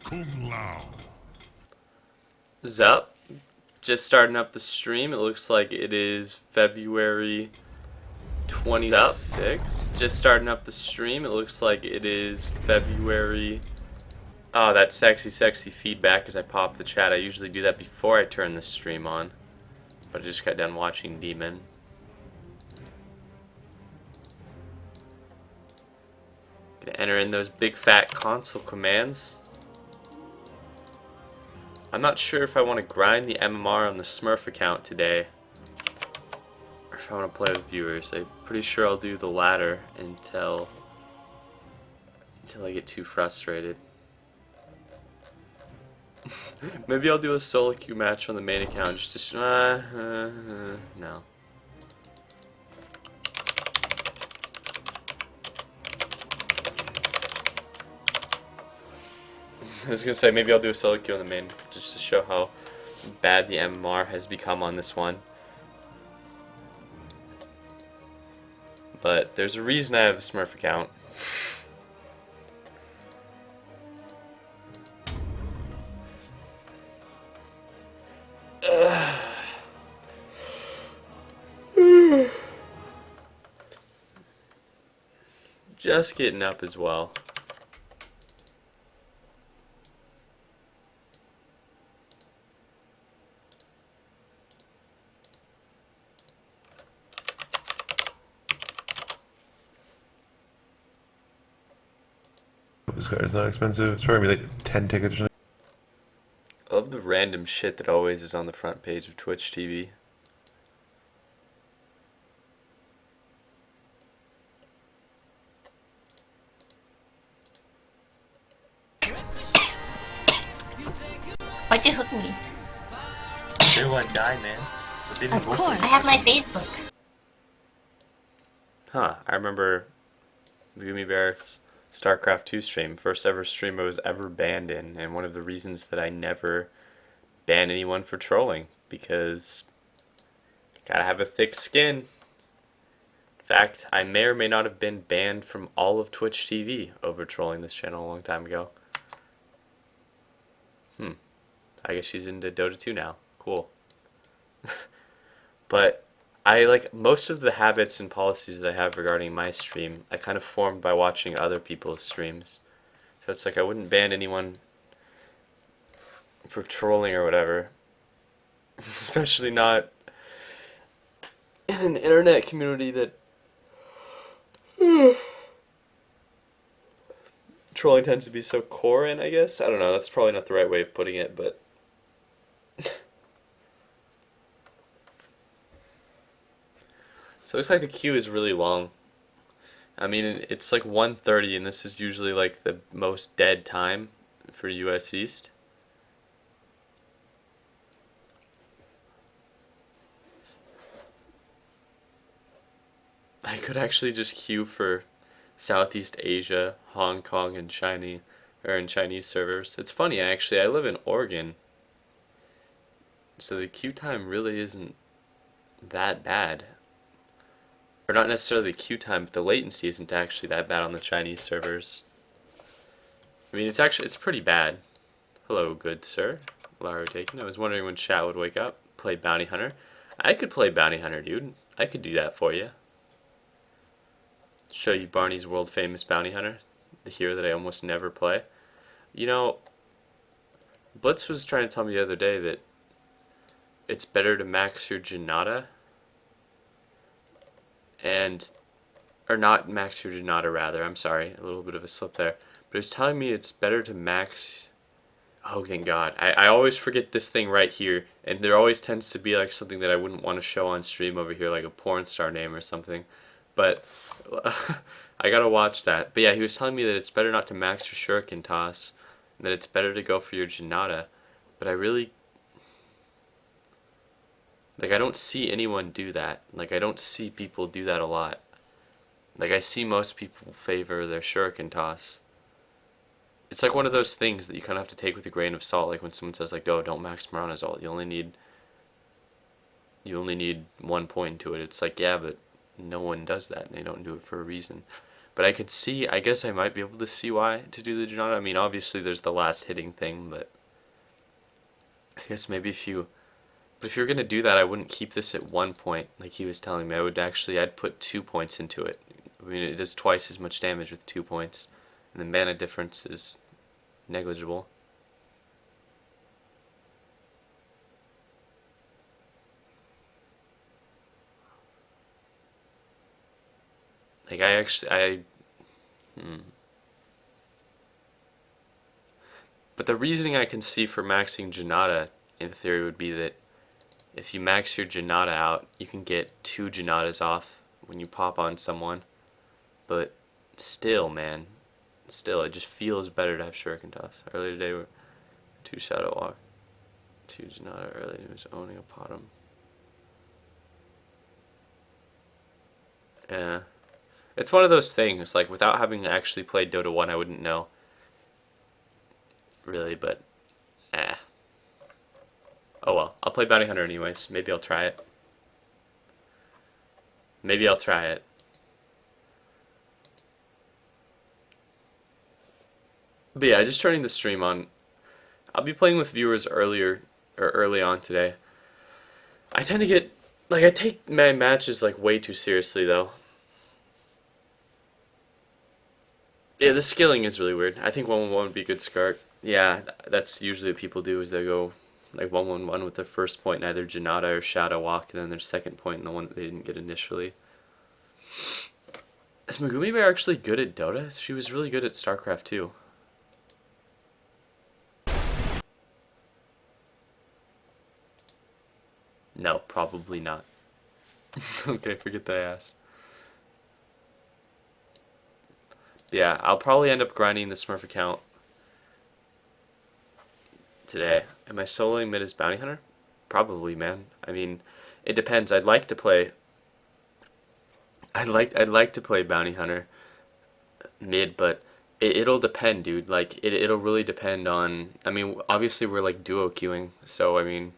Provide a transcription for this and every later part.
Kung Lao. Zup. Just starting up the stream. It looks like it is February 26th. Just starting up the stream. It looks like it is February. Oh, that sexy feedback as I pop the chat. I usually do that before I turn the stream on. But I just got done watching Demon. Gonna enter in those big fat console commands. I'm not sure if I want to grind the MMR on the Smurf account today, or if I want to play with viewers. I'm pretty sure I'll do the latter until I get too frustrated. Maybe I'll do a solo queue match on the main account just to no. I was gonna say maybe I'll do a solo queue on the main just to show how bad the MMR has become on this one. But there's a reason I have a Smurf account. Just getting up as well. This card's not expensive. It's probably like 10 tickets or something. I love the random shit that always is on the front page of Twitch TV. Why'd you hook me? They would die, man. Of course. I have my Facebooks. Huh, I remember Gummy Bear's StarCraft 2 stream. First ever stream I was ever banned in, and one of the reasons that I never ban anyone for trolling, because gotta have a thick skin. In fact, I may or may not have been banned from all of Twitch TV over trolling this channel a long time ago. I guess she's into Dota 2 now. Cool. But I like most of the habits and policies that I have regarding my stream, I kind of formed by watching other people's streams. So it's like I wouldn't ban anyone for trolling or whatever. Especially not in an internet community that trolling tends to be so core in, I guess. I don't know, that's probably not the right way of putting it, but so it looks like the queue is really long. I mean, it's like 1:30, and this is usually like the most dead time for US East. I could actually just queue for Southeast Asia, Hong Kong, and Chinese servers. It's funny, actually, I live in Oregon, so the queue time really isn't that bad. Or not necessarily the queue time, but the latency isn't actually that bad on the Chinese servers. I mean, it's pretty bad. Hello, good sir. Lara Taken. I was wondering when chat would wake up. Play Bounty Hunter. I could play Bounty Hunter, dude. I could do that for you. Show you Barney's world famous Bounty Hunter, the hero that I almost never play. You know, Blitz was trying to tell me the other day that it's better to max your Janata or not max your Janata, rather. I'm sorry, a little bit of a slip there. But it's telling me it's better to max. Oh, thank God. I always forget this thing right here, and there always tends to be like something that I wouldn't want to show on stream over here, like a porn star name or something. But I gotta watch that. But yeah, he was telling me that it's better not to max your shuriken toss, and that it's better to go for your Janata. But I really, like, I don't see anyone do that. Like, I don't see people do that a lot. Like, I see most people favor their shuriken toss. It's like one of those things that you kind of have to take with a grain of salt. Like when someone says, like, "Oh, don't max Marana's ult. You only need 1 point to it." It's like, yeah, but no one does that, and they don't do it for a reason. But I could see, I guess I might be able to see why to do the Janata. I mean, obviously there's the last hitting thing, but I guess maybe if you, but if you're gonna do that, I wouldn't keep this at 1 point like he was telling me. I would actually, I'd put 2 points into it. I mean, it does twice as much damage with 2 points, and the mana difference is negligible. Like but the reasoning I can see for maxing Janata in theory would be that if you max your Janata out, you can get 2 Janatas off when you pop on someone. But still, man, still, it just feels better to have Shuriken Toss. Earlier today, we 2 Shadow Walk, 2 Janata early, he was owning a bottom. Yeah. It's one of those things, like, without having actually played Dota 1, I wouldn't know. Really, but, eh. Oh well, I'll play Bounty Hunter anyways. Maybe I'll try it. Maybe I'll try it. But yeah, just turning the stream on. I'll be playing with viewers early on today. I tend to get, like, I take my matches, like, way too seriously, though. Yeah, the skilling is really weird. I think 1-1-1 would be a good start. Yeah, that's usually what people do, is they go like 1-1-1 with their first point in either Janata or Shadow Walk, and then their second point in the one that they didn't get initially. Is Megumi Bear actually good at Dota? She was really good at StarCraft too. No, probably not. Okay, forget that I asked. Yeah, I'll probably end up grinding the Smurf account today. Am I soloing mid as Bounty Hunter? Probably, man. I mean, it depends. I'd like to play Bounty Hunter mid, but it'll depend, dude. Like it'll really depend on. I mean, obviously we're like duo queuing, so I mean,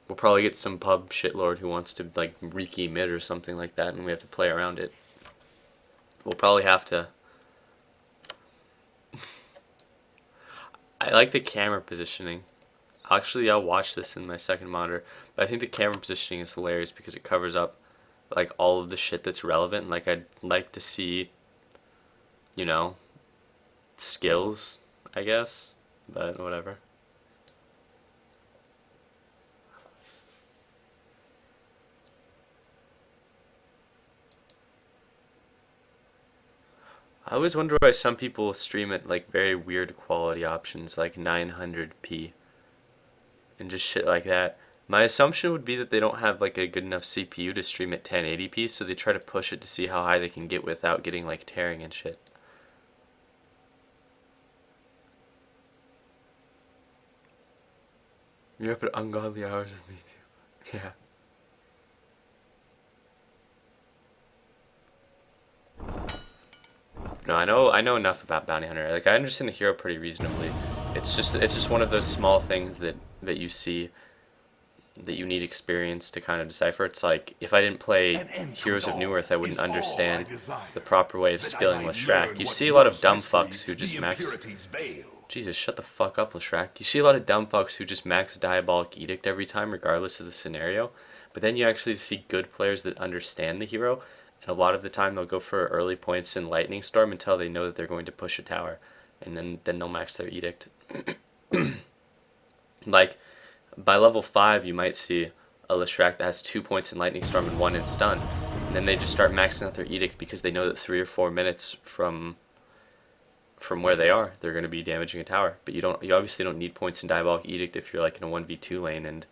we'll probably get some pub shitlord who wants to like Riki mid or something like that, and we have to play around it. We'll probably have to. I like the camera positioning. Actually, I'll watch this in my second monitor, but I think the camera positioning is hilarious because it covers up like all of the shit that's relevant. Like I'd like to see, you know, skills, I guess, but whatever. I always wonder why some people stream at like very weird quality options like 900p and just shit like that. My assumption would be that they don't have like a good enough CPU to stream at 1080p, so they try to push it to see how high they can get without getting like tearing and shit. You're up at ungodly hours with me too. Yeah. No, I know enough about Bounty Hunter. Like I understand the hero pretty reasonably. It's just one of those small things that you see that you need experience to kind of decipher. It's like if I didn't play Heroes of Newerth, I wouldn't understand the proper way of skilling Leshrac. You see a lot of dumb fucks who just max. Jesus, shut the fuck up, Leshrac. You see a lot of dumb fucks who just max Diabolic Edict every time, regardless of the scenario. But then you actually see good players that understand the hero, and a lot of the time they'll go for early points in Lightning Storm until they know that they're going to push a tower, and then they'll max their Edict. Like, by level 5 you might see a Leshrac that has 2 points in Lightning Storm and 1 in Stun, and then they just start maxing out their Edict because they know that 3 or 4 minutes from where they are, they're going to be damaging a tower. But you obviously don't need points in Diabolic Edict if you're like in a 1v2 lane, and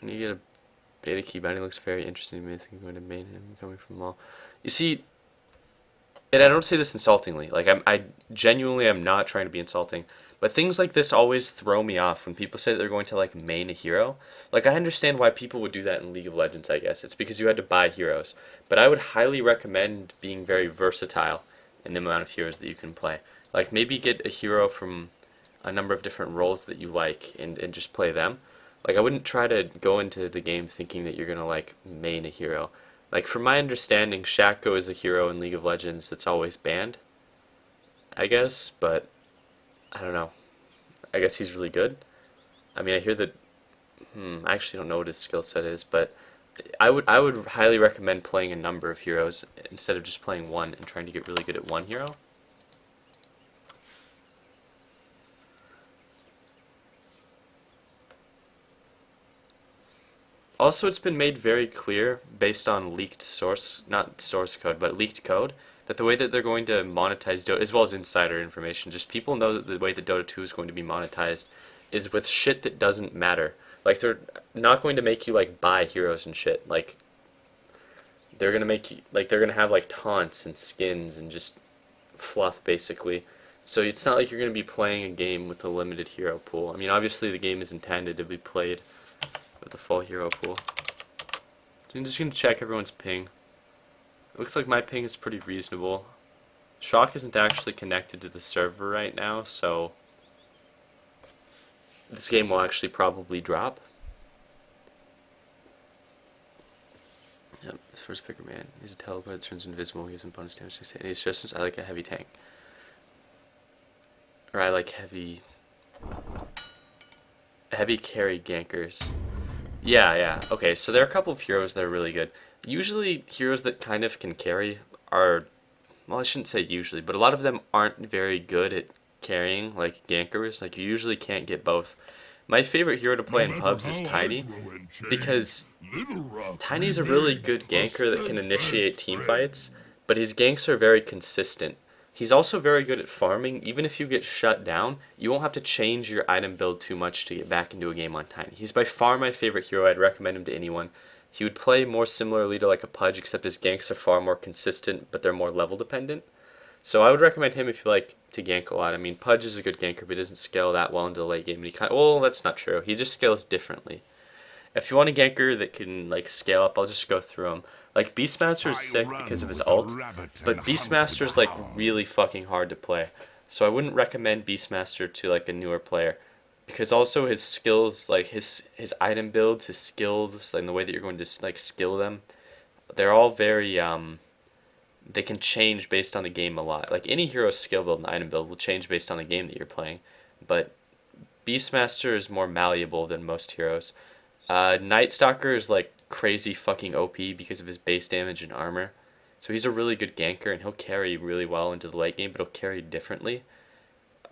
you get a beta key bounty. Looks very interesting to me. I think I'm going to main him coming from law. You see, and I don't say this insultingly, like I genuinely am not trying to be insulting, but things like this always throw me off when people say that they're going to like main a hero. Like I understand why people would do that in League of Legends, I guess. It's because you had to buy heroes. But I would highly recommend being very versatile in the amount of heroes that you can play. Like maybe get a hero from a number of different roles that you like and just play them. Like I wouldn't try to go into the game thinking that you're gonna like main a hero. Like, from my understanding, Shaco is a hero in League of Legends that's always banned, I guess, but I don't know. I guess he's really good. I mean, I hear that. I actually don't know what his skill set is, but I would highly recommend playing a number of heroes instead of just playing one and trying to get really good at one hero. Also, it's been made very clear, based on leaked source, not source code, but leaked code, that the way that they're going to monetize Dota, as well as insider information, just people know that the way that Dota 2 is going to be monetized is with shit that doesn't matter. Like, they're not going to make you, like, buy heroes and shit. Like, they're gonna make you, like, they're gonna have, like, taunts and skins and just fluff, basically. So it's not like you're going to be playing a game with a limited hero pool. I mean, obviously the game is intended to be played with a full hero pool. I'm just going to check everyone's ping. It looks like my ping is pretty reasonable. Shock isn't actually connected to the server right now, so this game will actually probably drop. Yep, first picker man. He's a teleport that turns invisible, gives him bonus damage to hit. He's just, I like a heavy tank. Or I like heavy carry gankers. Yeah. Okay, so there are a couple of heroes that are really good. Usually, heroes that kind of can carry are, well, I shouldn't say usually, but a lot of them aren't very good at carrying, like gankers. Like, you usually can't get both. My favorite hero to play in pubs is Tiny, because Tiny's a really good ganker that can initiate team fights, but his ganks are very consistent. He's also very good at farming. Even if you get shut down, you won't have to change your item build too much to get back into a game on Tiny. He's by far my favorite hero. I'd recommend him to anyone. He would play more similarly to like a Pudge, except his ganks are far more consistent, but they're more level dependent. So I would recommend him if you like to gank a lot. I mean, Pudge is a good ganker, but he doesn't scale that well into the late game. And well, that's not true. He just scales differently. If you want a ganker that can like scale up, I'll just go through them. Like Beastmaster is sick because of his ult, but Beastmaster is like really fucking hard to play. So I wouldn't recommend Beastmaster to like a newer player, because also his skills, like his item builds, his skills, and the way that you're going to like skill them, they're all very they can change based on the game a lot. Like any hero's skill build and item build will change based on the game that you're playing, but Beastmaster is more malleable than most heroes. Night Stalker is like crazy fucking OP because of his base damage and armor. So he's a really good ganker and he'll carry really well into the late game, but he'll carry differently.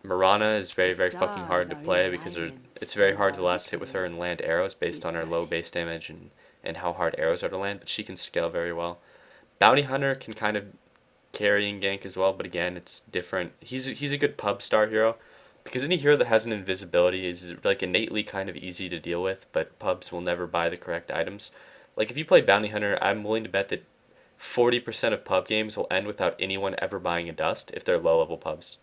Mirana is very, very fucking hard to play because it's very hard to last hit with her and land arrows based on her low base damage and how hard arrows are to land, but she can scale very well. Bounty Hunter can kind of carry and gank as well, but again, it's different. He's a good pub star hero, because any hero that has an invisibility is like innately kind of easy to deal with, but pubs will never buy the correct items. Like if you play Bounty Hunter, I'm willing to bet that 40% of pub games will end without anyone ever buying a dust if they're low level pubs.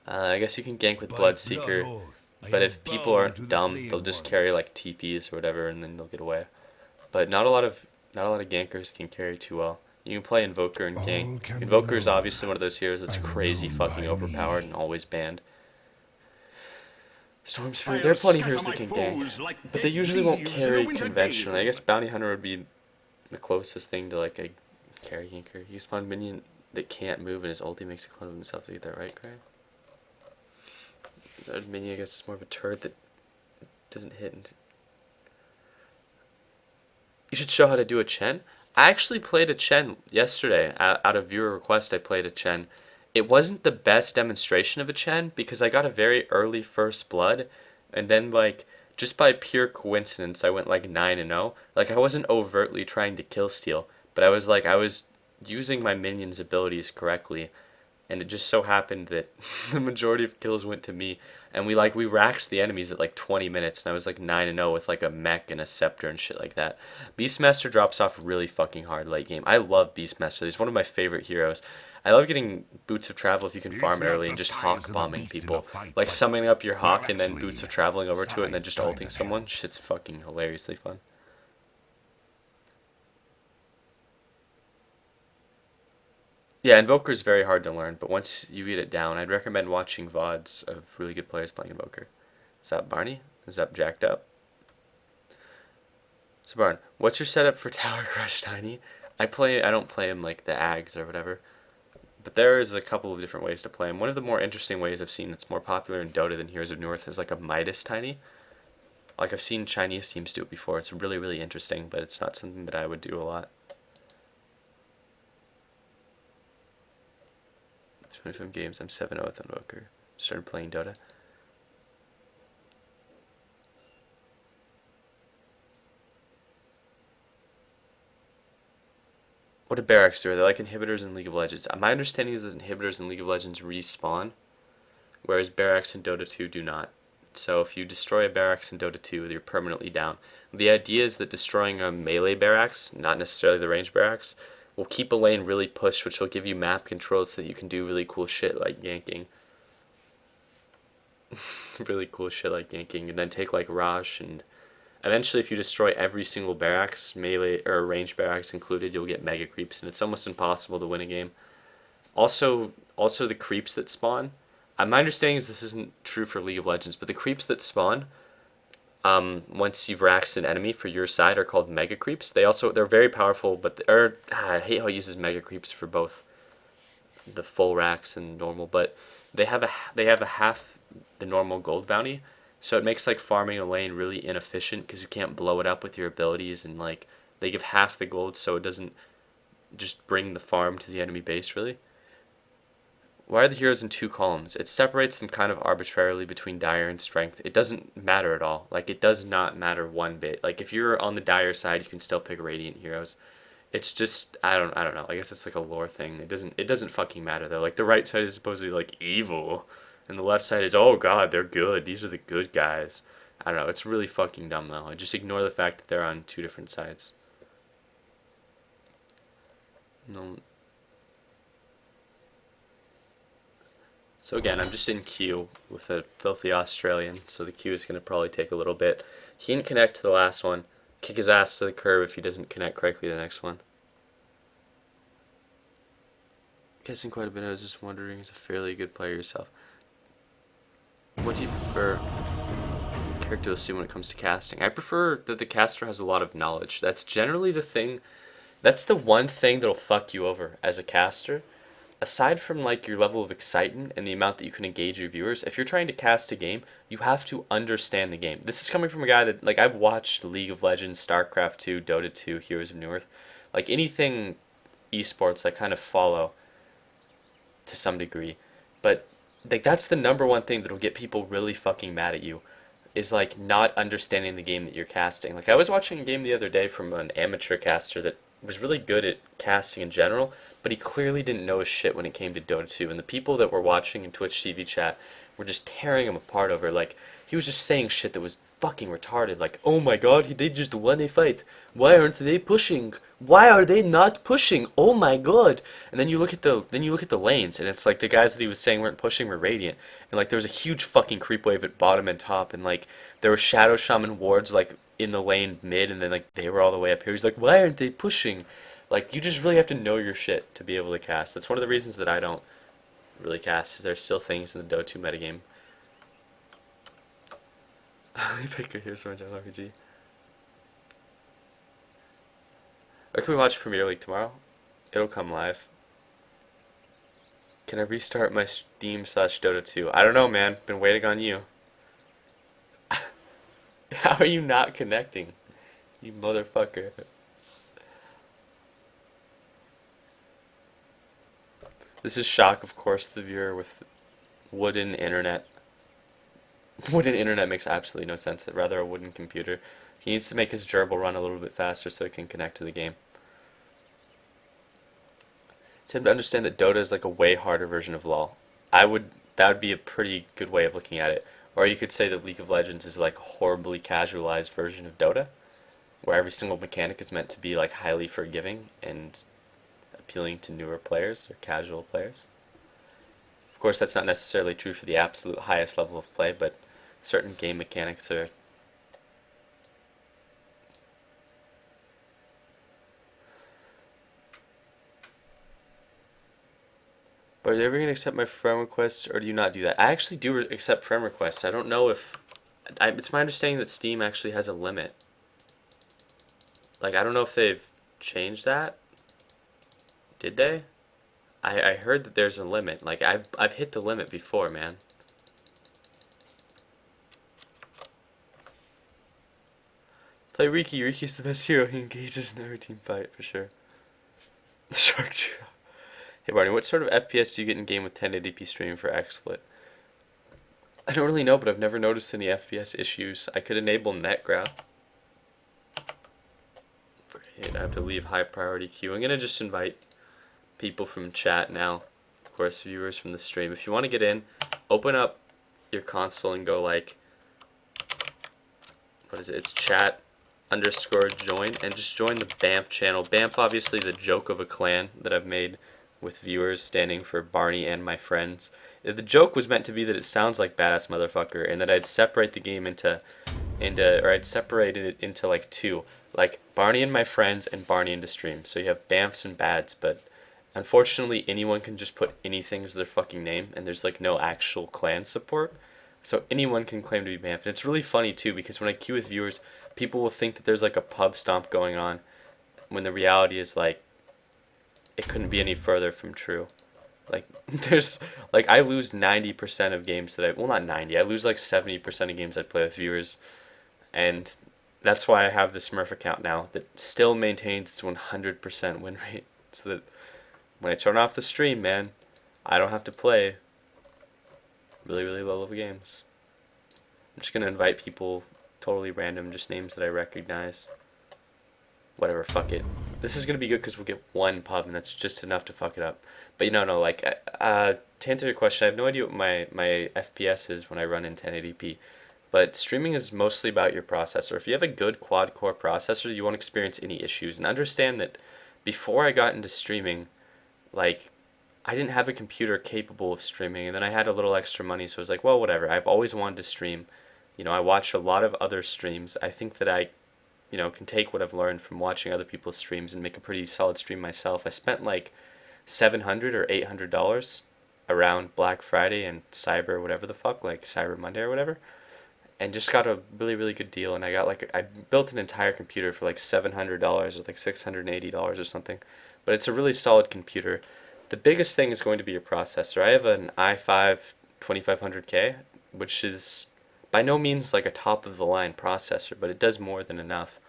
I guess you can gank with Bloodseeker, but if people aren't dumb, they'll just carry like TPs or whatever, and then they'll get away. But not a lot of gankers can carry too well. You can play Invoker and gank. Invoker is obviously one of those heroes that's crazy fucking overpowered and always banned. Storm Spirit, there are plenty of heroes that can gank, but they usually won't carry conventionally. I guess Bounty Hunter would be the closest thing to like a carry ganker. He spawned a minion that can't move and his ulti makes a clone of himself. To get that right, Craig? That minion, I guess, is more of a turret that doesn't hit. You should show how to do a Chen. I actually played a Chen yesterday. Out of viewer request, I played a Chen. It wasn't the best demonstration of a Chen because I got a very early first blood, and then like just by pure coincidence I went like 9-0. Like I wasn't overtly trying to kill steal, but I was using my minions' abilities correctly, and it just so happened that the majority of kills went to me, and we raxed the enemies at like 20 minutes, and I was like 9-0 with like a mech and a scepter and shit like that. Beastmaster drops off really fucking hard late game. I love Beastmaster. He's one of my favorite heroes. I love getting Boots of Travel if you can farm it early and just hawk bombing people. Like summoning up your hawk and then Boots of Traveling over to it and then just ulting someone. Shit's fucking hilariously fun. Yeah, Invoker is very hard to learn, but once you get it down, I'd recommend watching VODs of really good players playing Invoker. Is that Barney? Is that Jacked Up? So Barn, what's your setup for Tower Crush Tiny? I don't play him like the Ags or whatever. But there is a couple of different ways to play him. One of the more interesting ways I've seen that's more popular in Dota than Heroes of North is like a Midas Tiny. Like I've seen Chinese teams do it before. It's really, really interesting, but it's not something that I would do a lot. 25 games, I'm 7-0 with Invoker. Started playing Dota. What do barracks do? Are they like inhibitors in League of Legends? My understanding is that inhibitors in League of Legends respawn, whereas barracks in Dota 2 do not. So if you destroy a barracks in Dota 2, you're permanently down. The idea is that destroying a melee barracks, not necessarily the range barracks, will keep a lane really pushed, which will give you map control so that you can do really cool shit like ganking. Really cool shit like ganking, and then take like Raj, and eventually if you destroy every single barracks, melee or range barracks included, you'll get mega creeps, and it's almost impossible to win a game. Also the creeps that spawn. My understanding is this isn't true for League of Legends, but the creeps that spawn, once you've raxed an enemy for your side, are called mega creeps. They're very powerful, but I hate how it uses mega creeps for both the full racks and normal, but they have a half the normal gold bounty, so it makes like farming a lane really inefficient because you can't blow it up with your abilities, and like they give half the gold so it doesn't just bring the farm to the enemy base really. Why are the heroes in two columns? It separates them kind of arbitrarily between dire and strength. It doesn't matter at all. Like it does not matter one bit. Like if you're on the dire side, you can still pick radiant heroes. It's just I don't know. I guess it's like a lore thing. It doesn't fucking matter though. Like the right side is supposedly like evil, and the left side is oh god they're good. These are the good guys. I don't know. It's really fucking dumb though. I just ignore the fact that they're on two different sides. No. So again, I'm just in queue with a filthy Australian, so the queue is going to probably take a little bit. He didn't connect to the last one. Kick his ass to the curb if he doesn't connect correctly to the next one. Guessing quite a bit, I was just wondering, he's a fairly good player yourself. What do you prefer characteristically when it comes to casting? I prefer that the caster has a lot of knowledge. That's generally the thing, that's the one thing that'll fuck you over as a caster. Aside from like your level of excitement and the amount that you can engage your viewers, if you're trying to cast a game, you have to understand the game. This is coming from a guy that like I've watched League of Legends, StarCraft 2, Dota 2, Heroes of North, like anything esports I kind of follow to some degree. But like that's the number one thing that'll get people really fucking mad at you is like not understanding the game that you're casting. Like I was watching a game the other day from an amateur caster that was really good at casting in general, but he clearly didn't know his shit when it came to Dota 2. And the people that were watching in Twitch TV chat were just tearing him apart over like he was just saying shit that was fucking retarded. Like, oh my god, they just won a fight. Why aren't they pushing? Why are they not pushing? Oh my god! And then you look at the lanes, and it's like the guys that he was saying weren't pushing were radiant, and like there was a huge fucking creep wave at bottom and top, and like there were shadow shaman wards like in the lane mid, and then like they were all the way up here. He's like, why aren't they pushing? Like you just really have to know your shit to be able to cast. That's one of the reasons that I don't really cast, because there's still things in the Dota 2 metagame. I pick a Here's Orange RPG. Or can we watch Premier League tomorrow? It'll come live. Can I restart my Steam/Dota 2? I don't know, man. Been waiting on you. How are you not connecting? You motherfucker. This is Shock, of course, the viewer with wooden internet. Wooden internet makes absolutely no sense. Rather a wooden computer. He needs to make his gerbil run a little bit faster so it can connect to the game. To him to understand that Dota is like a way harder version of LoL. That would be a pretty good way of looking at it. Or you could say that League of Legends is like a horribly casualized version of Dota, where every single mechanic is meant to be like highly forgiving and appealing to newer players or casual players. Of course, that's not necessarily true for the absolute highest level of play, but certain game mechanics are. But are you ever going to accept my friend requests, or do you not do that? I actually do accept friend requests. I don't know if. It's my understanding that Steam actually has a limit. Like, I don't know if they've changed that. Did they? I heard that there's a limit. Like, I've hit the limit before, man. Play Riki. Riki's the best hero. He engages in every team fight, for sure. The Shark Trio. Hey, Barney, what sort of FPS do you get in game with 1080p streaming for XSplit? I don't really know, but I've never noticed any FPS issues. I could enable netgraph. Great, I have to leave high priority queue. I'm gonna just invite people from chat now. Of course, viewers from the stream. If you want to get in, open up your console and go like, what is it? It's chat_join, and just join the BAMF channel. BAMF, obviously the joke of a clan that I've made with viewers standing for Barney and my friends. The joke was meant to be that it sounds like badass motherfucker, and that I'd separate the game or I'd separate it into like two, like Barney and my friends and Barney into stream. So you have BAMFs and bads, but unfortunately anyone can just put anything as their fucking name, and there's like no actual clan support. So anyone can claim to be BAMF. And it's really funny too, because when I queue with viewers, people will think that there's like a pub stomp going on, when the reality is like, it couldn't be any further from true. Like, there's, like, I lose 90% of games that well, not 90, I lose like 70% of games I play with viewers, and that's why I have the Smurf account now that still maintains its 100% win rate, so that when I turn off the stream, man, I don't have to play really, really low level games. I'm just gonna invite people totally random, just names that I recognize. Whatever, fuck it. This is gonna be good because we'll get one pub, and that's just enough to fuck it up. But no, like, to answer your question, I have no idea what my FPS is when I run in 1080p. But streaming is mostly about your processor. If you have a good quad-core processor, you won't experience any issues. And understand that before I got into streaming, like, I didn't have a computer capable of streaming, and then I had a little extra money, so I was like, well, whatever. I've always wanted to stream. You know, I watch a lot of other streams. I think that I can take what I've learned from watching other people's streams and make a pretty solid stream myself. I spent like $700 or $800 around Black Friday and Cyber whatever the fuck, like Cyber Monday or whatever, and just got a really, really good deal. And I built an entire computer for like $700 or like $680 or something. But it's a really solid computer. The biggest thing is going to be your processor. I have an i5 2500K, which is by no means like a top of the line processor, but it does more than enough.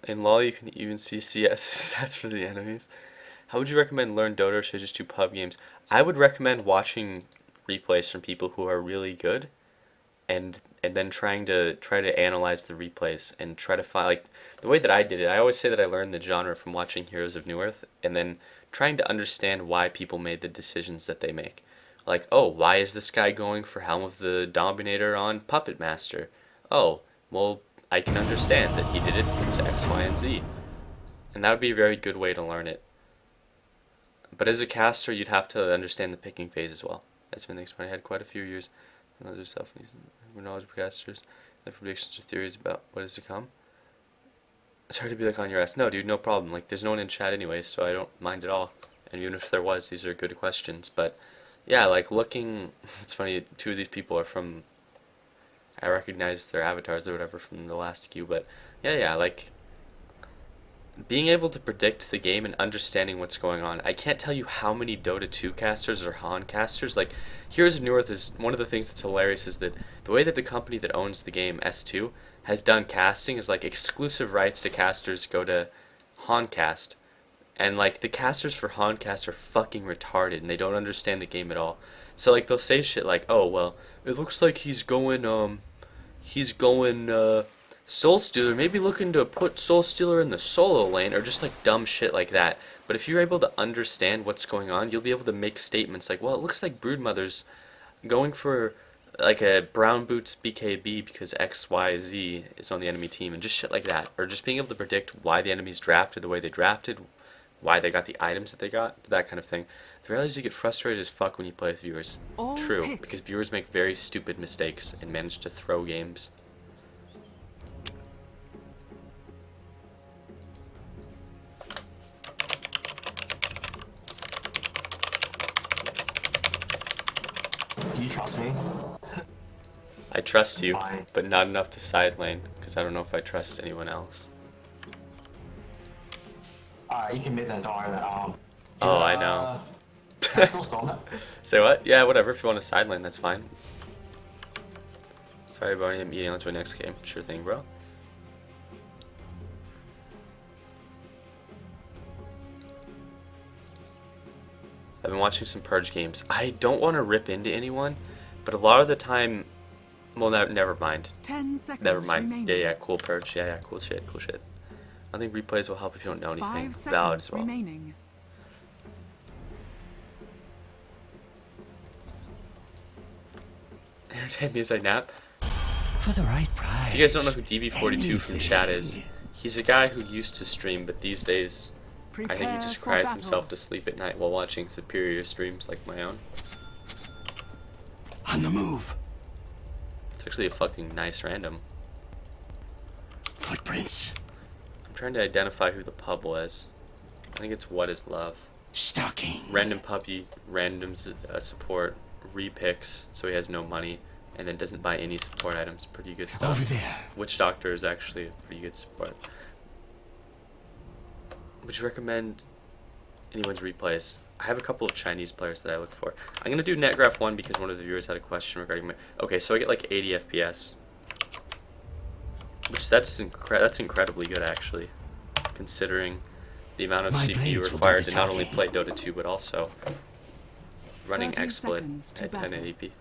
In LoL, you can even see CS stats for the enemies. How would you recommend learn Dota, or should I just do pub games? I would recommend watching replays from people who are really good, and then try to analyze the replays and try to find, like, the way that I did it. I always say that I learned the genre from watching Heroes of Newerth, and then trying to understand why people made the decisions that they make. Like, oh, why is this guy going for Helm of the Dominator on Puppet Master? Oh, well, I can understand that he did it because X, Y, and Z. And that would be a very good way to learn it. But as a caster, you'd have to understand the picking phase as well. That's been the expert. I had quite a few years. Other stuff, knowledge of casters, the predictions or theories about what is to come. Sorry to be like on your ass. No, dude, no problem. Like, there's no one in chat anyway, so I don't mind at all. And even if there was, these are good questions. But yeah, like looking, it's funny. Two of these people are from. I recognize their avatars or whatever from the last queue, but yeah, like being able to predict the game and understanding what's going on. I can't tell you how many Dota 2 casters or Han casters. Like, Heroes of Newerth is one of the things that's hilarious is that the way that the company that owns the game, S2, has done casting is like exclusive rights to casters go to Hancast. And like the casters for Hancast are fucking retarded and they don't understand the game at all. So like they'll say shit like, "Oh, well, it looks like he's going Soul Stealer, maybe looking to put Soul Stealer in the solo lane," or just like dumb shit like that. But if you're able to understand what's going on, you'll be able to make statements like, well, it looks like Broodmother's going for like a Brown Boots BKB because XYZ is on the enemy team, and just shit like that. Or just being able to predict why the enemies drafted the way they drafted, why they got the items that they got, that kind of thing. The reality is you get frustrated as fuck when you play with viewers. True, because viewers make very stupid mistakes and manage to throw games. Do you trust me? I trust you, Fine. but not enough to side lane, because I don't know if I trust anyone else. You can mid then, don't worry about it. Oh, I know. Can I still storm it? Say what? Yeah, whatever. If you want to side lane, that's fine. Sorry, Barney. I'm eating onto the next game. Sure thing, bro. I've been watching some Purge games. I don't want to rip into anyone, but a lot of the time... Well, never mind. 10 seconds Never mind. remaining. Yeah, cool Purge. Yeah, cool shit, cool shit. I think replays will help if you don't know anything. 5 Valid seconds as well. remaining. Entertain me as I nap. For the right price. If you guys don't know who DB42 from chat is, he's a guy who used to stream, but these days I think he just for cries battle. himself to sleep at night while watching superior streams like my own. On the move. It's actually a fucking nice random. Footprints. I'm trying to identify who the pub was. I think it's What Is Love. Stalking. Random puppy, random support, repicks, so he has no money, and then doesn't buy any support items. Pretty good stuff. Over there. Witch Doctor is actually a pretty good support. Would you recommend anyone's replays? I have a couple of Chinese players that I look for. I'm gonna do Netgraph 1 because one of the viewers had a question regarding my... Okay, so I get like 80 FPS. Which that's incredibly good actually, considering the amount of My CPU blades will required do the to not only talking. play Dota 2 but also running 30 XSplit seconds to at battle. 1080p.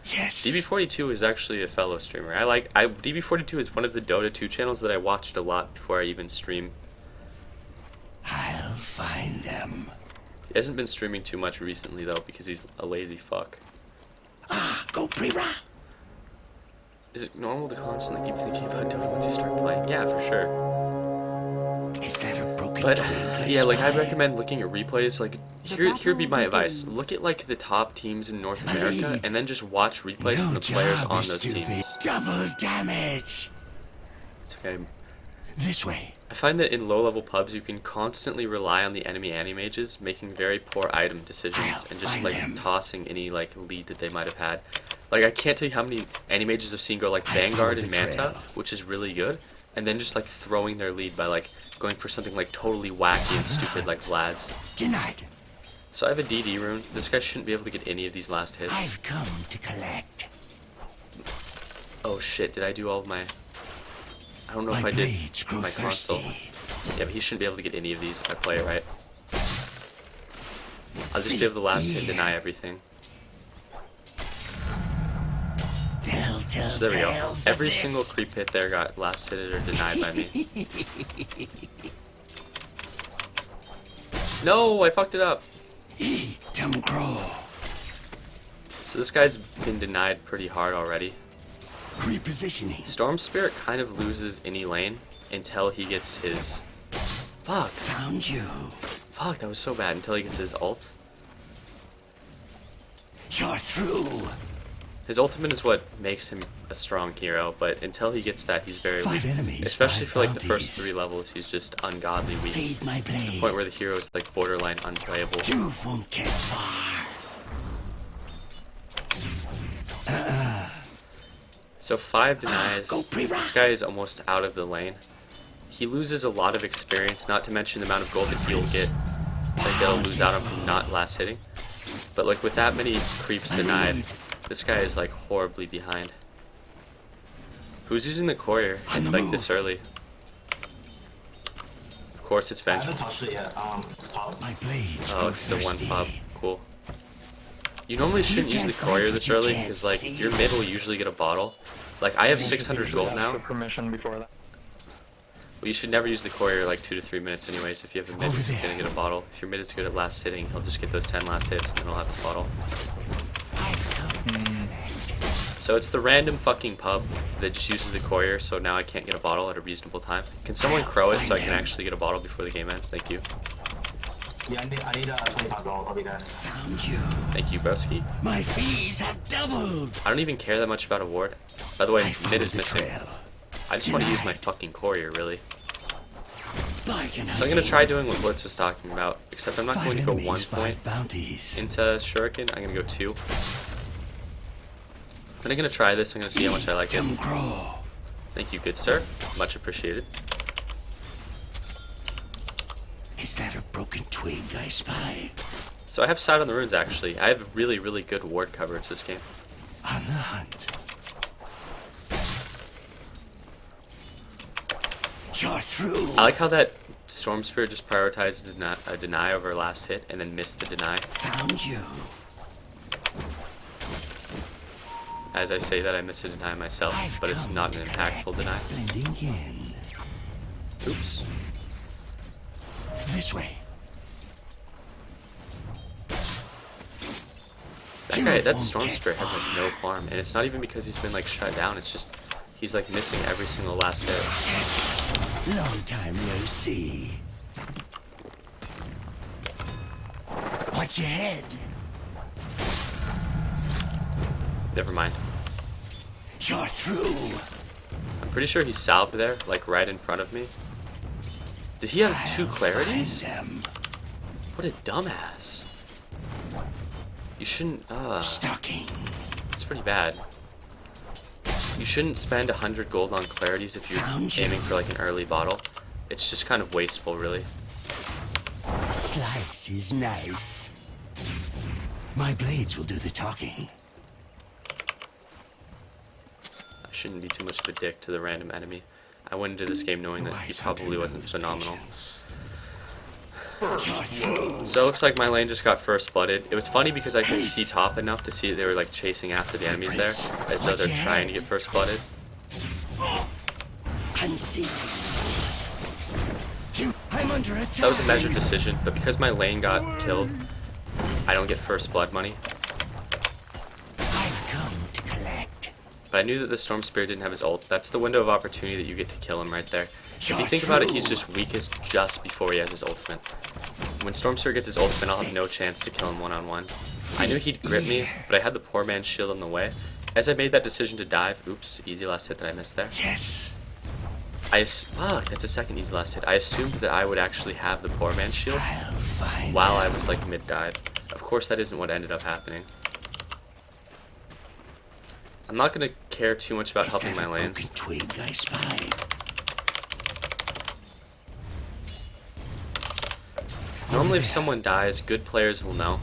Yes. DB42 is actually a fellow streamer. DB42 is one of the Dota 2 channels that I watched a lot before I even stream. I'll find them. He hasn't been streaming too much recently though because he's a lazy fuck. Go Pre-Ra. Is it normal to constantly keep thinking about Dota once you start playing? Yeah, for sure. Is that a broken But twig I yeah, like I'd spy? recommend looking at replays. Like here'd be my battle advice: begins. look at like the top teams in North My America, lead. and then just watch replays No from the players job on is those stupid. teams. Double damage. It's okay. This way. I find that in low-level pubs, you can constantly rely on the enemy animages, making very poor item decisions, I'll and just find like them. tossing any like lead that they might have had. Like I can't tell you how many animages I've seen go like I Vanguard follow and the Manta, trail. which is really good, and then just like throwing their lead by like going for something like totally wacky and stupid like Vlad's. Denied. So I have a DD rune. This guy shouldn't be able to get any of these last hits. I've come to collect. Oh shit, did I do all of my... I don't know My if I did blades grow my console. thirsty. Yeah, but he shouldn't be able to get any of these if I play it right. I'll just be able to last hit deny everything. Telltale So there we go. tales Every of this. single creep hit there got last hitted or denied by me. No, I fucked it up. Eat them grow. So this guy's been denied pretty hard already. Repositioning. Storm Spirit kind of loses any lane until he gets his... Fuck. Found you. Fuck, that was so bad. Until he gets his ult. You're through. His ultimate is what makes him a strong hero, but until he gets that, he's very 5 weak. enemies, Especially 5 for like the first bounties. 3 levels, he's just ungodly weak. Feed my To the blade. point where the hero is like borderline unplayable. You won't get far. So 5 denies. Go pre-rock. This guy is almost out of the lane. He loses a lot of experience, not to mention the amount of gold that he'll get. Like they'll lose out on from not last hitting. But like with that many creeps denied, this guy is like horribly behind. Who's using the courier On the like move. this early? Of course it's I Bench. haven't touched it yet. It's top. My blades Oh, grow it's the one thirsty. pub. Cool. You normally shouldn't use can't the courier find this what you early can't because like see. your mid will usually get a bottle. Like I have 600 gold now. Permission before that. Well, you should never use the courier like 2 to 3 minutes anyways. If you have a mid Over who's there. gonna get a bottle. If your mid is good at last hitting, he'll just get those 10 last hits and then he'll have his bottle. I've come to collect. So it's the random fucking pub that just uses the courier, so now I can't get a bottle at a reasonable time. Can someone crow it so I can actually get a bottle before the game ends? Thank you. Yeah, I need 25 gold. I'll be there. Found you. Thank you, broski. My fees have doubled. I don't even care that much about a ward. By the way, I mid followed is the missing. trail. I just want to use my fucking courier, really. Bargain So I'm gonna try doing what Blitz was talking about, except I'm not 5 going to go enemies, 1 5 point bounties. into Shuriken. I'm gonna go 2. I'm gonna try this. I'm gonna see how much I like it. Them grow. Thank you, good sir. Much appreciated. Is that a broken twig I spy? So I have sight on the runes actually. I have really, really good ward coverage this game. On the hunt. You're through. I like how that Storm Spirit just prioritized a deny over last hit and then missed the deny. Found you. As I say that, I miss a deny myself, but it's not an impactful deny. Blending in. Oops. This way. That Storm Spirit has like no farm, and it's not even because he's been like shut down. It's just he's like missing every single last hit. Long time no see. Watch your head. Never mind. You're through. I'm pretty sure he's salved there, like right in front of me. Did he have two clarities? Them. What a dumbass. You shouldn't. Stalking. It's pretty bad. You shouldn't spend 100 gold on clarities if you're aiming for like an early bottle. It's just kind of wasteful, really. Slice is nice. My blades will do the talking. I shouldn't be too much of a dick to the random enemy. I went into this game knowing that he probably wasn't phenomenal. So it looks like my lane just got first blooded. It was funny because I could see top enough to see that they were like chasing after the enemies there, as though they're trying to get first blooded. I'm under attack. That was a measured decision, but because my lane got killed, I don't get first blood money. I've come to collect. But I knew that the Storm Spirit didn't have his ult. That's the window of opportunity that you get to kill him right there. If you think about it, he's just weakest just before he has his ultimate. When Storm Spirit gets his ultimate, I'll have no chance to kill him one-on-one. I knew he'd grip me, but I had the poor man's shield in the way. As I made that decision to dive, oops, easy last hit that I missed there. Yes. Fuck, that's a second easy last hit. I assumed that I would actually have the poor man's shield I'll find while I was like mid-dive. Of course, that isn't what ended up happening. I'm not gonna care too much about helping my lanes. Twig I spy. Normally if someone dies, good players will know.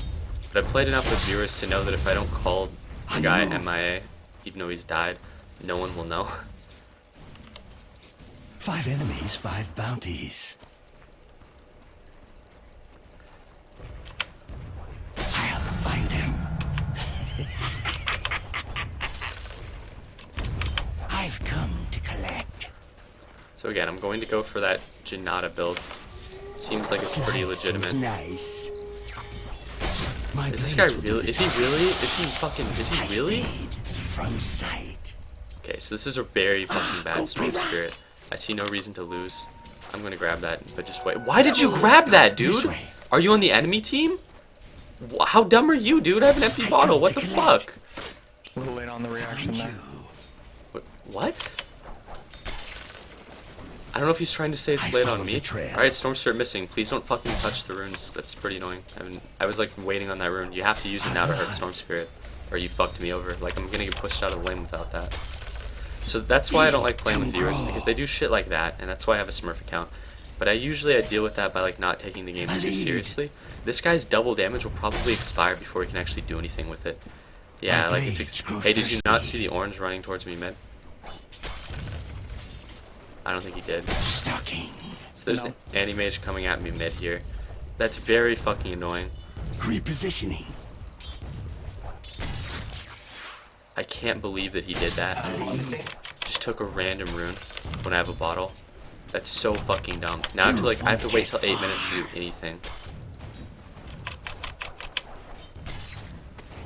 But I've played enough with viewers to know that if I don't call the guy MIA, even though he's died, no one will know. 5 enemies, 5 bounties. I'll find him. I've come to collect. So again, I'm going to go for that Janata build. Seems like it's pretty legitimate. Nice. Is this guy really? Is he really? From sight. Okay, so this is a very fucking bad Storm Spirit. I see no reason to lose. I'm gonna grab that, but just wait. Why did you grab that, dude? Are you on the enemy team? How dumb are you, dude? I have an empty bottle. What the fuck? A little late on the reaction there. What? I don't know if he's trying to say it's late on me. Alright, Storm Spirit missing. Please don't fucking touch the runes. That's pretty annoying. I was like waiting on that rune. You have to use it now to hurt Storm Spirit, or you fucked me over. Like, I'm gonna get pushed out of the lane without that. So that's why I don't like playing with viewers, because they do shit like that, and that's why I have a Smurf account. But I deal with that by like not taking the game too seriously. This guy's double damage will probably expire before he can actually do anything with it. Yeah, like hey, did you not see the orange running towards me mid? I don't think he did. Stalking. So there's the anti-mage coming at me mid here. That's very fucking annoying. Repositioning. I can't believe that he did that. Just took a random rune when I have a bottle. That's so fucking dumb. Now I have to wait till 8 minutes to do anything.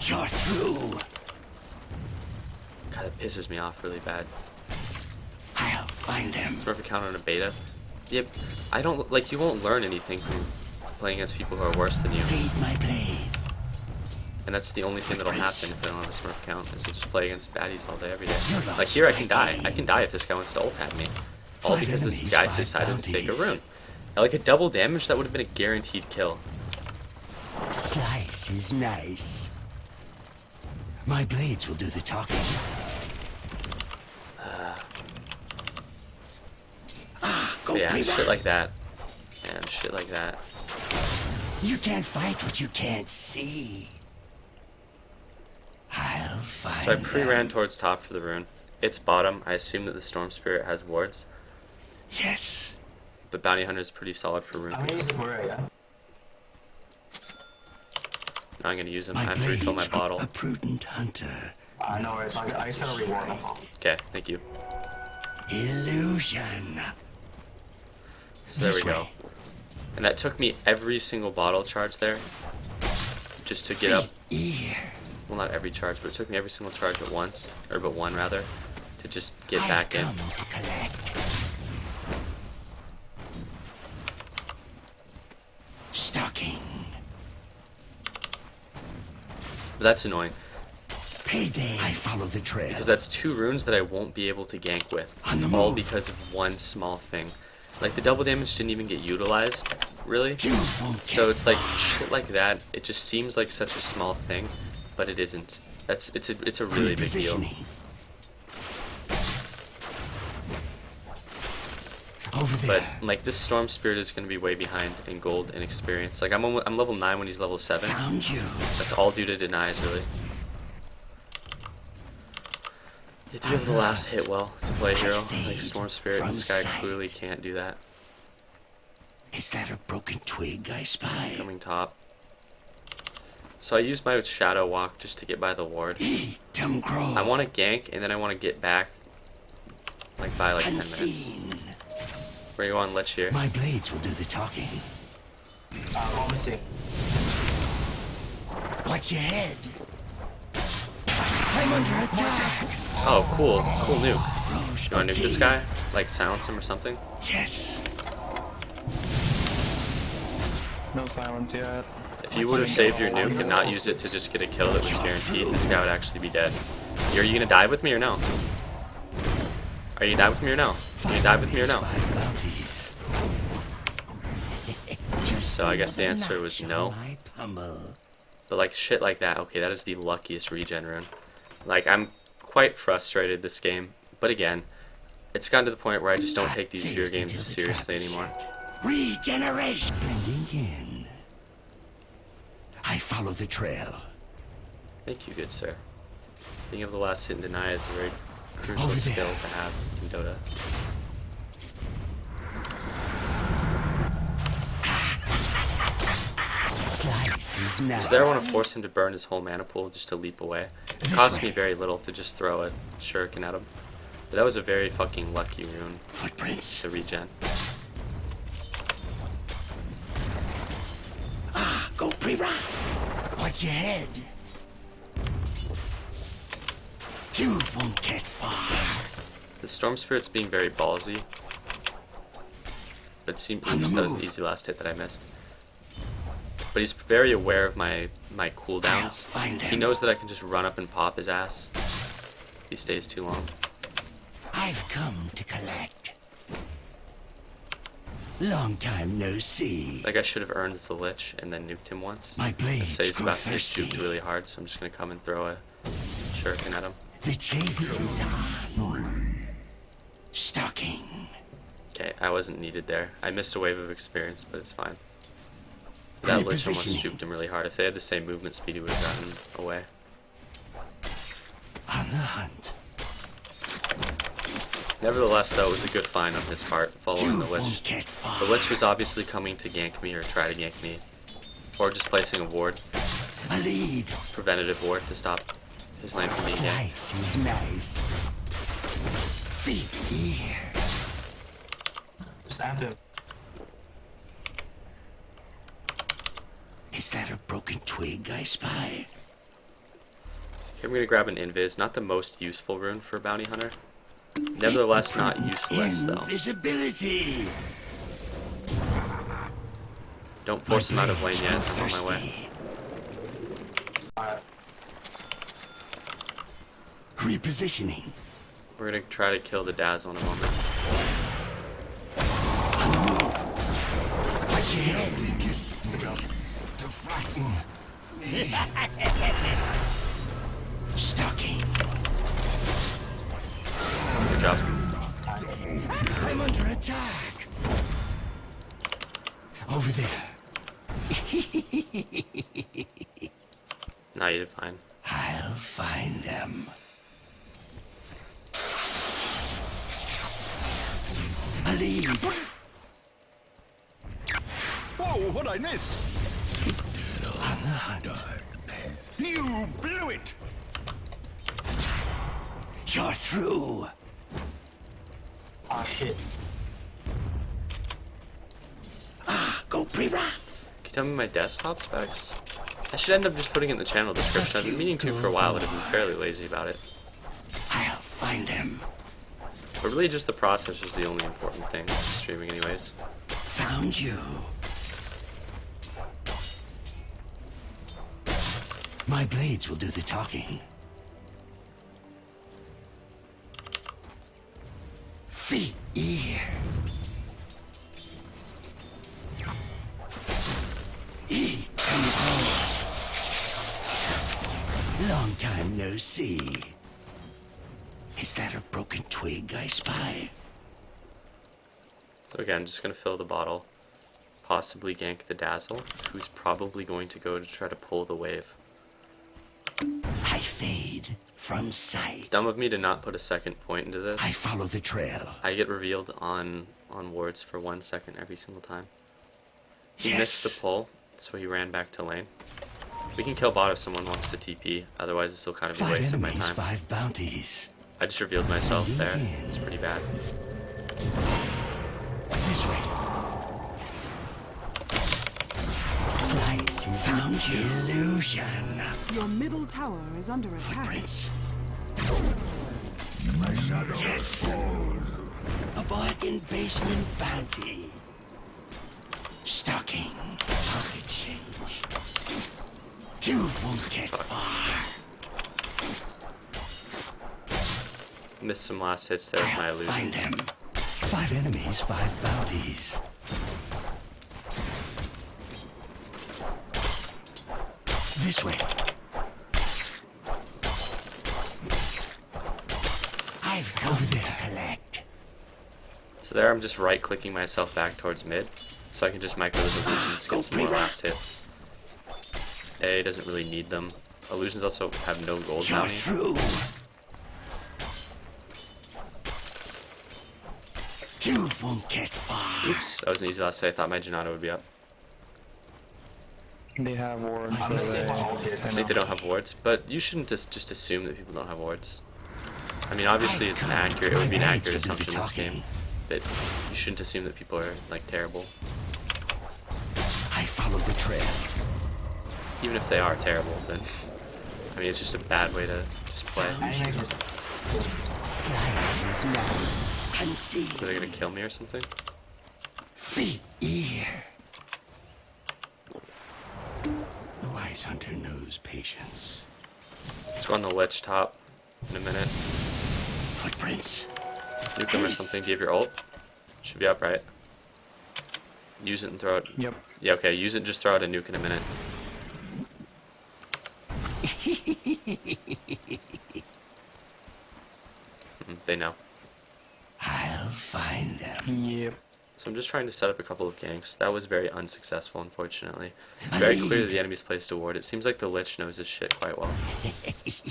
You're through. God, that pisses me off really bad. I'll find him. Smurf account on a beta. Yep. I don't like. You won't learn anything from playing against people who are worse than you. Feed my blade. And that's the only thing that'll happen if I don't have a Smurf account, is to just play against baddies all day, every day. Like here, I can die. I can die if this guy wants to ult at me. All because this guy decided to take a rune. Now, like a double damage, that would have been a guaranteed kill. Slice is nice. My blades will do the talking. Go Yeah, Prima. shit like that. And shit like that. You can't fight what you can't see. I'll find So I pre-ran them. towards top for the rune. It's bottom. I assume that the Storm Spirit has wards. Yes. But Bounty Hunter is pretty solid for rune. I'm gonna use the Blu-ray, yeah? Now I'm gonna use them. My Time to refill my blades bottle. a prudent hunter. No worries, I just gotta reward, that's all. Okay, thank you. Illusion. So there we This go. way. And that took me every single bottle charge there. Just to get up. Ear. Well, not every charge, but it took me every single charge at once. Or but one, rather. To just get back in. I've come to collect. Stalking. But that's annoying. Payday. I follow the trail. Because that's 2 runes that I won't be able to gank with. On the All move. because of one small thing. Like, the double damage didn't even get utilized, really. You won't So get it's like, far. shit like that, it just seems like such a small thing, but it isn't. It's a really big deal. Repositioning. Over But, there. like, this Storm Spirit is going to be way behind in gold and experience. Like, I'm level 9 when he's level 7. Found you. That's all due to denies, really. You have to give the last hit well to play a hero. Like Storm Spirit, From this guy sight. clearly can't do that. Is that a broken twig I spy? Coming top. So I used my Shadow Walk just to get by the ward. Dumb crow. I want to gank, and then I want to get back, like, by like 10 minutes. Unseen. Where you on Lich here? My blades will do the talking. Let me see. Watch your head. I'm under attack. Oh, cool. Cool nuke. Rouge You want to nuke this fatigue. guy? Like, silence him or something? Yes. No silence yet. If you would have saved your nuke and not used it to just get a kill that was guaranteed, this guy would actually be dead. Are you gonna die with me or no? Are you gonna die with me or no? Are you gonna die with me or no? Five bounties. Just So I guess the another answer was notch no. on my pummel. But like shit like that, okay, that is the luckiest regen rune. Like, I'm quite frustrated this game, but again, it's gotten to the point where I just don't take these Saved video games until as the seriously trap is anymore. set. Regeneration. Blending in. I follow the trail. Thank you, good sir. Being able to last hit and deny is a very crucial Over skill there. to have in Dota. Slice is nice. So there I want to force him to burn his whole mana pool just to leap away. It cost me very little to just throw a shuriken at him. But that was a very fucking lucky rune Footprints. to regen. Go pre-rock. Watch your head. You won't get far. The Storm Spirit's being very ballsy. But On the that was an move. easy last hit that I missed. But he's very aware of my I'll cooldowns. find He him. knows that I can just run up and pop his ass if he stays too long. I've come to collect. Long time no see. Like, I should have earned the Lich and then nuked him once. My I'd blades say he's grow about to get thirsty. juked really hard, so I'm just gonna come and throw a shuriken at him. The chase is on. Stalking. Okay, I wasn't needed there. I missed a wave of experience, but it's fine. That Lich almost Repositioning. juked him really hard. If they had the same movement speed, he would have gotten away. On the hunt. Nevertheless, though, it was a good find on his part, following You the Lich. won't get far. The Lich was obviously coming to gank me or try to gank me. Or just placing a ward, A lead. preventative ward to stop his lane from being ganked. Slice is nice. Feet here. Just amp him. Is that a broken twig I spy? I'm gonna grab an Invis, not the most useful rune for a bounty hunter. Nevertheless, not useless, though. Invisibility. Don't force him out of lane yet, I'm on my way. Alright. Repositioning. We're gonna try to kill the Dazzle in a moment. Watch your head. Stalking. Good job. I'm under attack. Over there. Nah, you did fine. I'll find them. A lead. Whoa, what'd I miss? On the hunt. You blew it! You're through. Ah, shit. Go pre-wrap. Can you tell me my desktop specs? I should end up just putting it in the channel description. I've been meaning to for a while, but I've been fairly lazy about it. I'll find them. But really just the processor is the only important thing, streaming anyways. Found you. My blades will do the talking. Feet ear. Eat and grow. Long time no see. Is that a broken twig I spy? So again, just gonna fill the bottle. Possibly gank the Dazzle, who's probably going to go to try to pull the wave. I fade from sight. It's dumb of me to not put a second point into this. I follow the trail. I get revealed on wards for 1 second every single time. He Yes. missed the pull, so he ran back to lane. We can kill bot if someone wants to TP, otherwise this will kind of be 5 wasting my enemies, time. 5 bounties. I just revealed myself there. It's pretty bad. This way. Slice is an illusion. Your middle tower is under attack. Prince. Yes. A bargain basement bounty. Stocking. Pocket change. You won't get far. Missed some last hits there with my I'll illusion. find them. 5 enemies, 5 bounties. This way. I've come over there to collect. So there I'm just right clicking myself back towards mid, so I can just micro those illusions, get some more last hits. A doesn't really need them. Illusions also have no gold You're bounty. through. You won't get far. Oops, that was an easy last hit. I thought my Janata would be up. They have wards, so I'm gonna see if my ult I hits. think they don't have wards, but you shouldn't just assume that people don't have wards. I mean, obviously it's an accurate, it would be an accurate assumption in this game, but you shouldn't assume that people are, like, terrible. I follow the trail. Even if they are terrible, then, I mean, it's just a bad way to just play. Slice is nice and see. Are they gonna kill me or something? Feet ear. The wise hunter knows patience. Let's go on the lich top in a minute. Footprints. Nuke him or something. Do you have your ult? Should be up, right? Use it and throw it. Yep. Yeah, okay, use it and just throw out a nuke in a minute. They know. I'll find them. Yep. So I'm just trying to set up a couple of ganks. That was very unsuccessful, unfortunately. It's very clear that the enemy's placed a ward. It seems like the Lich knows his shit quite well.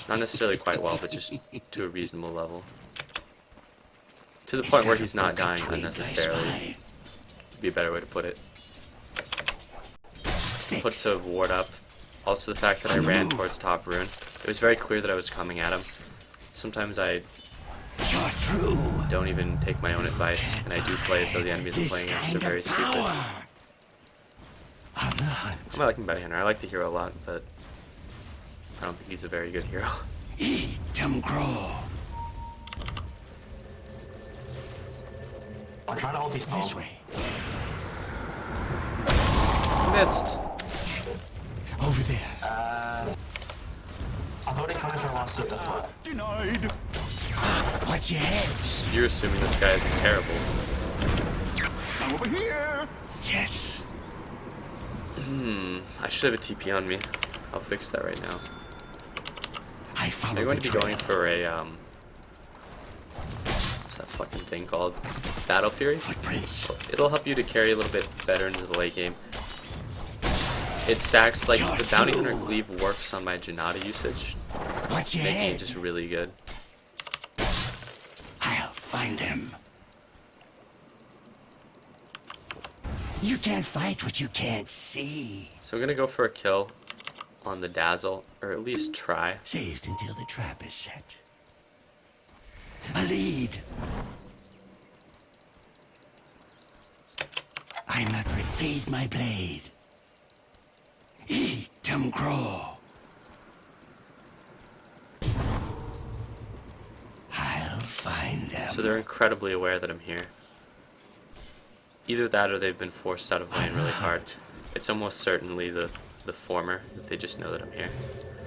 Not necessarily quite well, but just to a reasonable level. To the point where he's not dying unnecessarily. Would be a better way to put it. Puts a ward up. Also the fact that I ran towards top rune. It was very clear that I was coming at him. Sometimes I don't even take my own advice, and I do play as though the enemies I'm playing against are very stupid. I might like him better Hunter. I like the hero a lot, but I don't think he's a very good hero. Eat them grow. I'm trying to ult these This way. Missed! Over there. I'm already coming for a last hit, that's why. Denied. Watch your head. You're assuming this guy is terrible. Over here. Yes. I should have a TP on me. I'll fix that right now. I follow I'm going the to be trail. going for a what's that fucking thing called? Battle Fury? Footprints. It'll help you to carry a little bit better into the late game. It stacks, like, the Bounty Hunter Cleave works on my Janata usage, Watch your making head. it just really good. I'll find them. You can't fight what you can't see. So I'm gonna go for a kill on the Dazzle, or at least try. Saved until the trap is set. A lead. I'm not ready. Feed my blade. Eat them grow. I'll find them. So they're incredibly aware that I'm here. Either that or they've been forced out of lane really hard. It's almost certainly the former, that they just know that I'm here.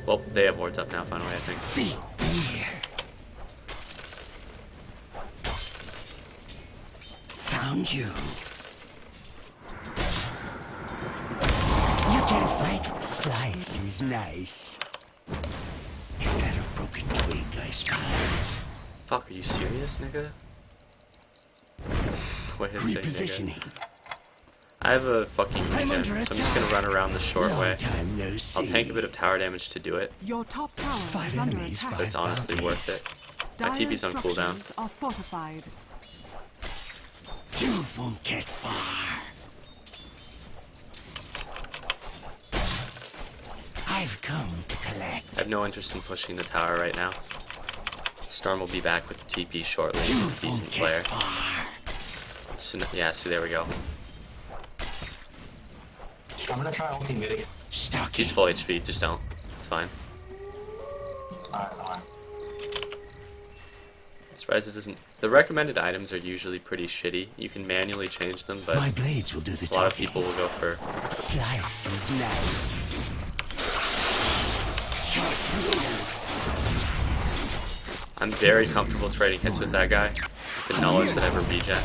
Well, they have wards up now finally, I think. Feet here. Found you. You can't fight. Slice is nice. Is that a broken twig I spy? Fuck, are you serious, nigga? Wait a second, nigga. Repositioning. I have a fucking I'm regen, under so I'm just attack. gonna run around the short Long way. time no see. I'll tank a bit of tower damage to do it, Your top tower Five is under enemies, attack. but it's honestly worth it. My Dire's TP's on cooldown. structures are fortified. You won't get far. I've come to collect. I have no interest in pushing the tower right now. Storm will be back with TP shortly. You He's a won't decent get player. far. So, yeah, see, there we go. I'm gonna try ulti mid. Stalking. He's full HP, just don't. It's fine. Alright. Surprised it doesn't. The recommended items are usually pretty shitty. You can manually change them, but My blades will do the a lot of talking. people will go for. Slice is nice. I'm very comfortable trading hits with that guy. The nullers that ever regen.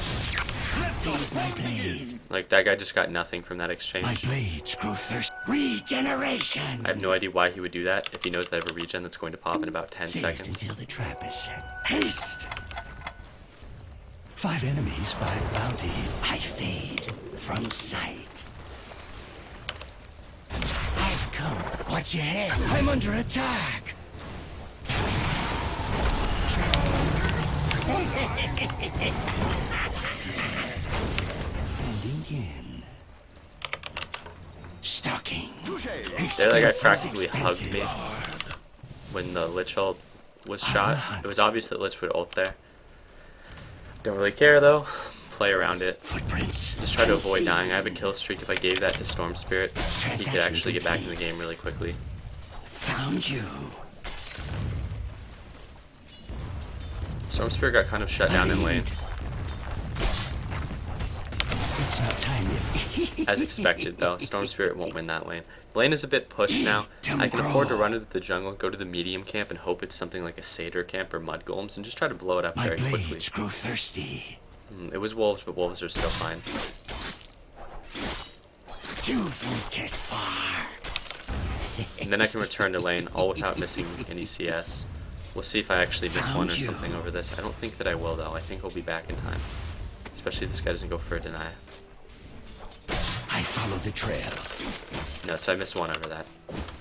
Feed my blade. Like, that guy just got nothing from that My exchange. blades grow thirsty. Regeneration. I have no idea why he would do that if he knows that every regen that's going to pop in about 10 Saved seconds. until the trap is set. Haste. 5 enemies, 5 bounty. I fade from sight. I've come. Watch your head. I'm under attack. And again. Stalking. There, that guy practically hugged me Expenses. when the Lich ult was shot. It was obvious that Lich would ult there. Don't really care though. Play around it. Footprints. Just try to avoid Unseen. dying. I have a kill streak. If I gave that to Storm Spirit, he could actually get back in the game really quickly. Found you. Storm Spirit got kind of shut down in lane, It's not time yet. as expected though. Storm Spirit won't win that lane. Lane is a bit pushed now. I can afford to run into the jungle, go to the medium camp, and hope it's something like a Satyr camp or Mud Golems, and just try to blow it up My very quickly. blades grow thirsty. It was wolves, but wolves are still fine. You won't get far. And then I can return to lane, all without missing any CS. We'll see if I actually miss one or Found you. something over this. I don't think that I will, though. I think he'll be back in time. Especially if this guy doesn't go for a deny. I follow the trail. No, so I missed one over that.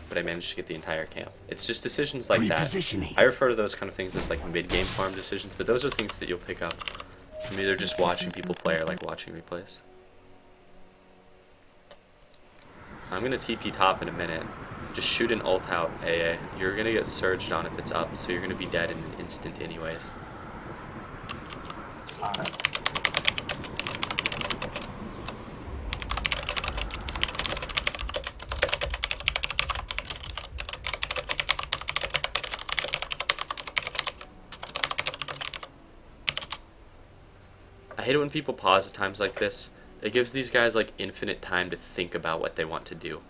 But I managed to get the entire camp. It's just decisions like that. Repositioning. I refer to those kind of things as like mid-game farm decisions, but those are things that you'll pick up from either just watching people play or like watching replays. I'm gonna TP top in a minute. Just shoot an ult out, AA. You're gonna get surged on if it's up, so you're gonna be dead in an instant anyways. Alright. I hate it when people pause at times like this. It gives these guys like infinite time to think about what they want to do.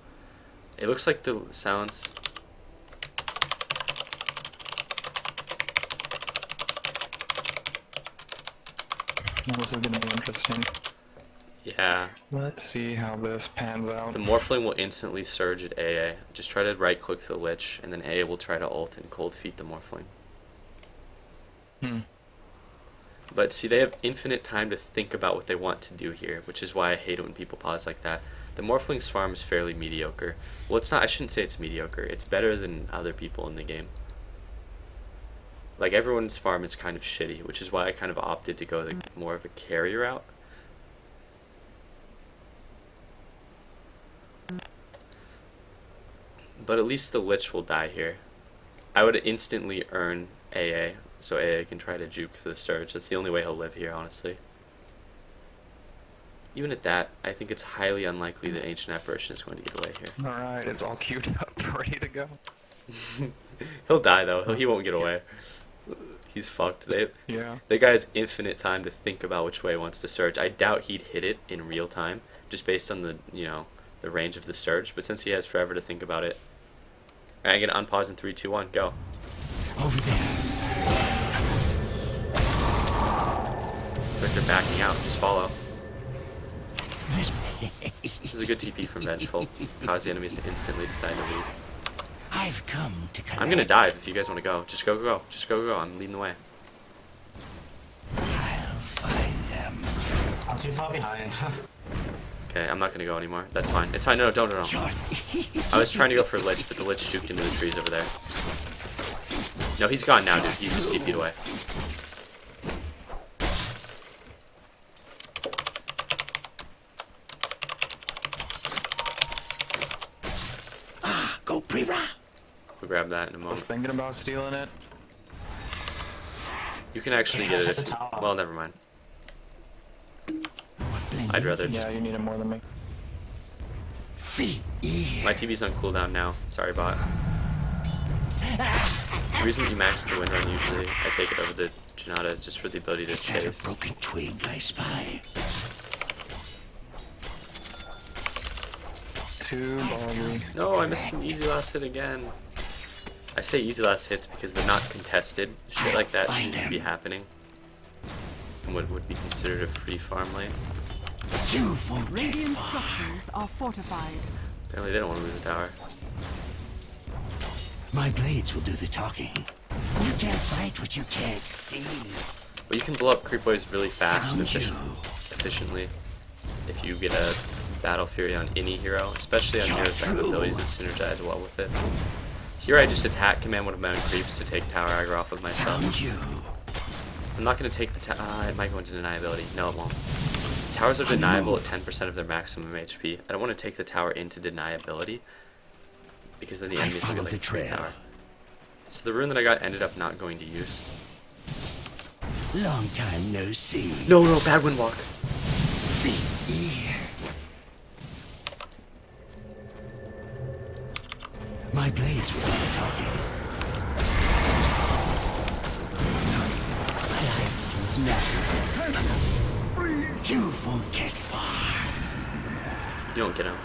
It looks like the silence. This is gonna be interesting. Yeah. Let's see how this pans out. The Morphling will instantly surge at AA. Just try to right click the Lich, and then AA will try to ult and cold feet the Morphling. But see, they have infinite time to think about what they want to do here, which is why I hate it when people pause like that. The Morphling's farm is fairly mediocre. Well, it's not, I shouldn't say it's mediocre. It's better than other people in the game. Like, everyone's farm is kind of shitty, which is why I kind of opted to go the more of a carry route. But at least the Lich will die here. I would instantly earn AA, so AA can try to juke the Surge. That's the only way he'll live here, honestly. Even at that, I think it's highly unlikely that Ancient Apparition is going to get away here. Alright, it's all queued up, ready to go. He'll die, though. He won't get away. He's fucked. Yeah. The guy has infinite time to think about which way he wants to Surge. I doubt he'd hit it in real time, just based on the, you know, the range of the Surge. But since he has forever to think about it, I'm gonna unpause in 3, 2, 1, go. Over there. It's like they're backing out. Just follow. This This is a good TP from Vengeful. Cause the enemies to instantly decide to leave. I've come to collect. I'm gonna dive if you guys want to go. Just go, go, go. Just go, go, go. I'm leading the way. I'll find them. I'm too far behind. Okay, I'm not gonna go anymore. That's fine. It's fine. No, don't. I was trying to go for Lich, but the Lich juked into the trees over there. No, he's gone now, dude. He just TP'd away. Go pre-ra. We'll grab that in a I was moment. thinking about stealing it. You can actually get it if... Well, never mind. I'd rather just... Yeah, you need it more than me. My TV's on cooldown now. Sorry, bot. The reason that you max the wind run usually, I take it over the Janata, is just for the ability to Is that a space. broken twig I spy? Too ballsy. No, I missed an easy last hit again. I say easy last hits because they're not contested. Shit like that shouldn't be happening. And what would be considered a free farm lane. You won't get Radiant far. structures are fortified. Apparently they don't want to lose a tower. My blades will do the talking. You can't fight what you can't see. But you can blow up creep waves really fast and Found you. efficiently if you get a Battle Fury on any hero, especially on heroes that have abilities that synergize well with it. Here I just attack, command one of my own creeps to take tower aggro off of myself. Found you. I'm not going to take the tower. It might go into deniability. No, it won't. Towers are deniable at 10% of their maximum HP. I don't want to take the tower into deniability because then the enemies will get like a free tower. So the rune that I got ended up not going to use. Long time no see. No, no, bad windwalk. Ear. My blades will do the talking. Slice is nice. You won't get far. You won't get him.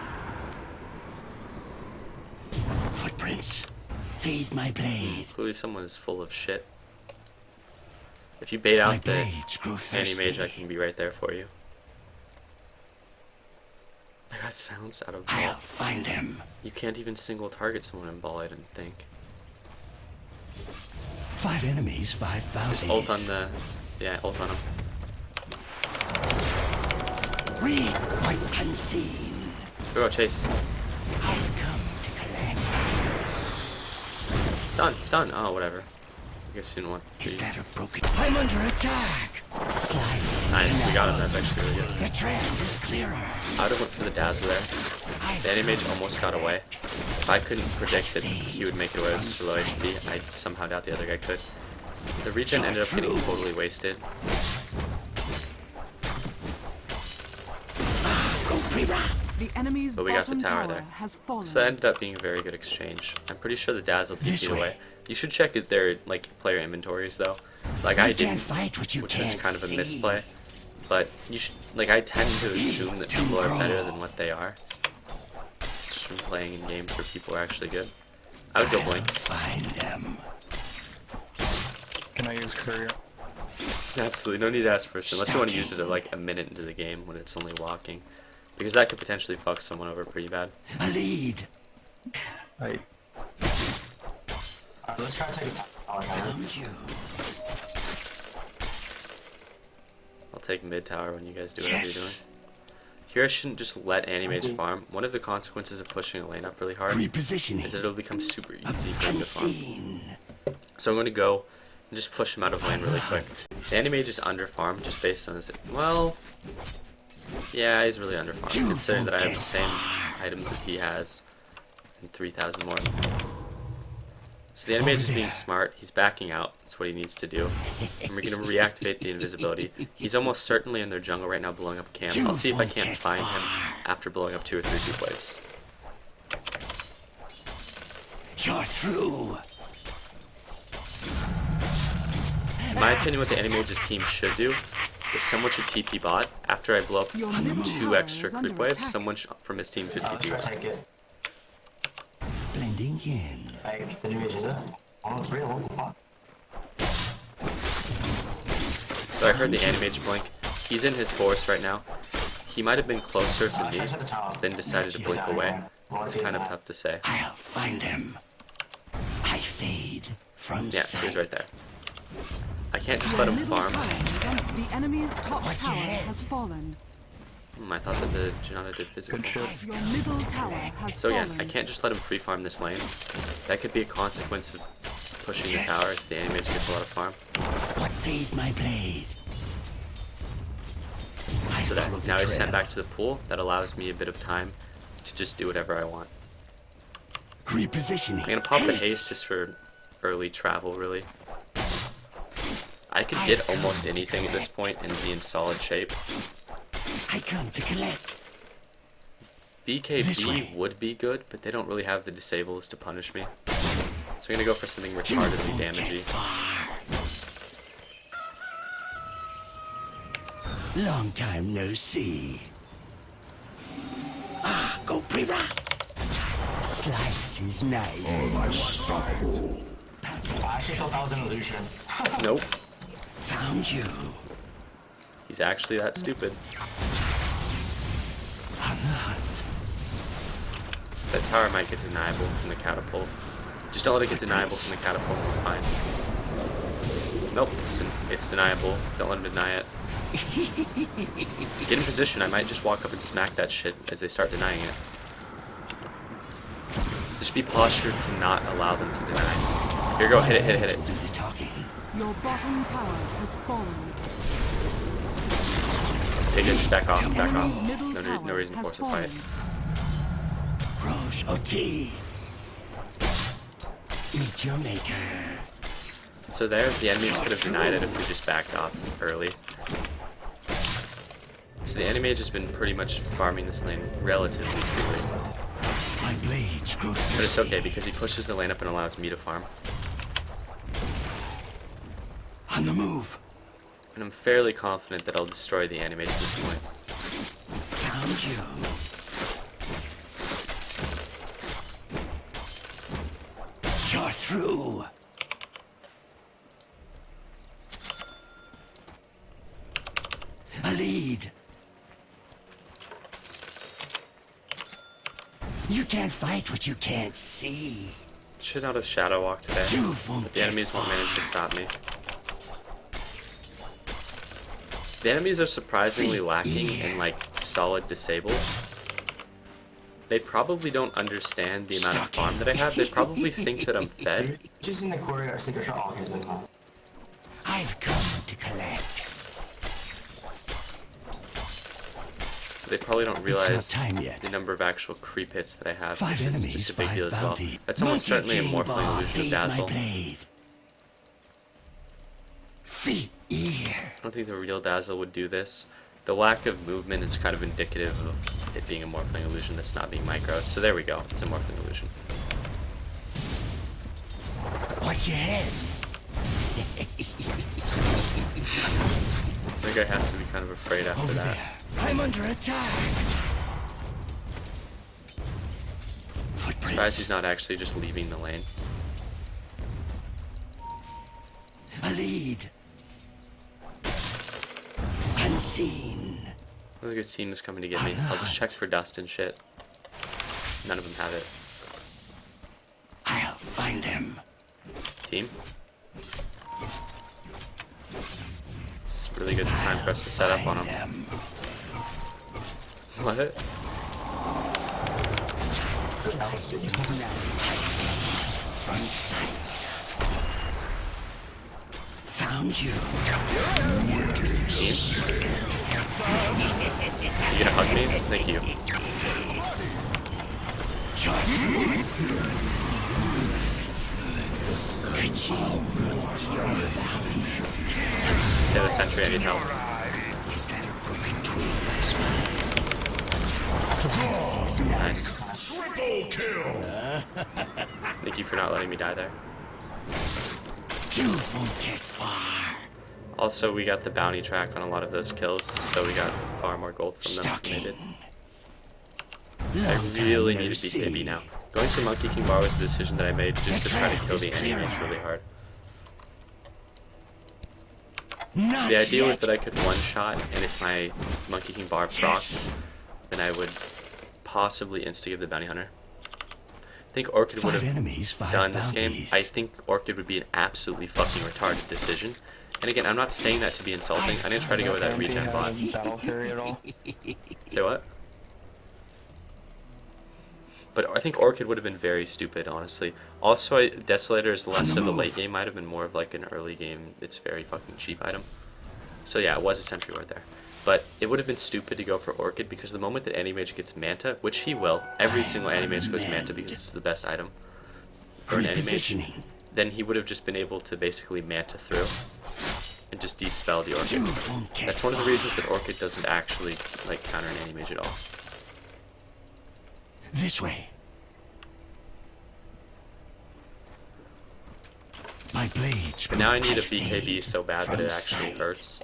Footprints. Feed my blade. Clearly someone is full of shit. If you bait My out the blades grow thirsty. anti-mage, I can be right there for you. I got silence out of I'll ball. find them. You can't even single target someone in ball, I didn't think. 5 enemies, 5 bounties. Just ult on the... Yeah, ult on him. Read what unseen. Go, chase. I've come to collect. Stun, stun. Oh, whatever. I guess you didn't want to. Is that a broken? I'm under attack. Slice. Nice, we got him. That's actually really good. The trend is clearer. I would have went for the dazzle there. The anti-mage almost got away. If I couldn't predict that he would make it away with such a low HP, I somehow doubt the other guy could. The regen ended up getting totally wasted. Go pre-wrap. The enemy's But we got the bottom tower tower there. has fallen. So that ended up being a very good exchange. I'm pretty sure the dazzle This TP'd way. away. You should check their like player inventories though. Like I You can't didn't, fight what you which is can't kind of a see. misplay. But you should like I tend to assume that people are better than what they are. Just from playing in games where people are actually good. I would go blink. Find them. Can I use courier? Absolutely, no need to ask first, unless you want to use it at like a minute into the game when it's only walking. Because that could potentially fuck someone over pretty bad. A lead. Right. Let's try to take a tower. Found you. I'll take mid tower when you guys do whatever you're doing. Yes. Here I shouldn't just let Animage farm. One of the consequences of pushing a lane up really hard Repositioning. is that it'll become super easy for him to farm. Unseen. So I'm going to go and just push him out of lane really quick. The Animage is under farm just based on his... Well... Yeah, he's really under farm, considering that I have the same items that he has. And 3,000 more. So the Animage is being smart. He's backing out. That's what he needs to do. And we're going to reactivate the invisibility. He's almost certainly in their jungle right now blowing up camp. I'll see if I can't find him after blowing up 2 or 3 2 waves. You're through. In my opinion, what the Animage's team should do is someone should TP bot. After I blow up Your middle 2 tower extra is under creep waves, attack. someone from his team should Let's TP try to bot. take it. Blending in. Like, the new is it? Oh, it's real. What the fuck? So I heard the Animage blink. He's in his forest right now. He might have been closer to me, Try to take the tower. then decided to blink away. It's kind of tough to say. I'll find them. I fade from Yeah, so sight. he's right there. I can't just let Your him middle farm. tower is under. The enemy's top What's tower your head? has fallen. I thought that the Janata did physical. Good shit. Your middle tower has So again, fallen. I can't just let him free farm this lane. That could be a consequence of pushing the tower if the Animage gets a lot of farm. What fade my blade? I So that follow the now he's sent trail. back to the pool. That allows me a bit of time to just do whatever I want. Repositioning. I'm gonna pop the haste just for early travel, really. I could get almost anything at this point and be in solid shape. I come to collect. This BKB way. would be good, but they don't really have the disables to punish me. So I'm gonna go for something retardedly damagey. Long time no see. Ah, go Priva. Slice is nice. I actually thought that was an illusion. Nope. Found you. He's actually that stupid. That tower might get deniable from the catapult. Just don't let it get deniable from the catapult. Fine. Nope, it's deniable. Don't let him deny it. Get in position. I might just walk up and smack that shit as they start denying it. Just be postured to not allow them to deny. Here you go. Hit it, hit it, hit it. Do the talking. Your bottom tower has fallen. Okay, good. Just back off. Back Enemy's off. middle No tower reason to has force a fight. fallen. Roche OT. Meet your maker. So there, the enemies could have denied it if we just backed off early. So the Animage has been pretty much farming this lane relatively freely. My blades grow But it's okay because he pushes the lane up and allows me to farm. on the move. And I'm fairly confident that I'll destroy the Animage at this point. Found you. You're through. A lead. You can't fight what you can't see. Should not have Shadow Walked today, You won't but the get enemies won't far. manage to stop me. The enemies are surprisingly lacking in like solid disables. They probably don't understand the amount of farm that I have. They probably think that I'm fed. Just in the courier secret shot. Oh, he's doing that. I've come to collect. They probably don't It's realize not time yet. the number of actual creep hits that I have, 5 which is enemies, just a big 5 deal as well. bounty. That's almost certainly a Monkey morphling King illusion of Ball, Dazzle. fade my blade. Feet ear. I don't think the real Dazzle would do this. The lack of movement is kind of indicative of it being a morphling illusion that's not being micro. So there we go. It's a morphling illusion. Watch your head. I think I has to be kind of afraid after Over that. there. I'm under attack. Surprised Footprints. he's not actually just leaving the lane. A lead. unseen. Looks like his team is coming to get me. I'll just check for dust and shit. None of them have it. I'll find them. Team. It's a really good time for us to set up on them. What? From sight. Found you. Team? You gonna hug me? Thank you. Yeah, the sentry, I need help. Is that a broken twig I spy? Nice. Thank you for not letting me die there. You won't get far. Also, we got the bounty track on a lot of those kills, so we got far more gold from them than they did. I really need a BKB now. Going for Monkey King Bar was a decision that I made just to try to kill the enemies really hard. The idea was that I could one-shot, and if my Monkey King Bar procs, then I would possibly insta-give the bounty hunter. I think Orchid would have done this game. I think Orchid would be an absolutely fucking retarded decision. And again, I'm not saying that to be insulting. I'm gonna try to go with that regen bot. Battle fury at all? Say what? But I think Orchid would have been very stupid, honestly. Also, Desolator is less of a late game item and more of like an early game. It's very fucking cheap item. So yeah, it was a sentry ward there. But it would have been stupid to go for Orchid because the moment that Anti-Mage gets Manta, which he will, every single Anti-Mage goes Manta because it's the best item for an Anti-Mage, then he would have just been able to basically Manta through and just dispel the Orchid. That's one of the reasons that Orchid doesn't actually like counter an Anti-Mage at all. This way. My blades. But now I need a BKB so bad that it actually hurts.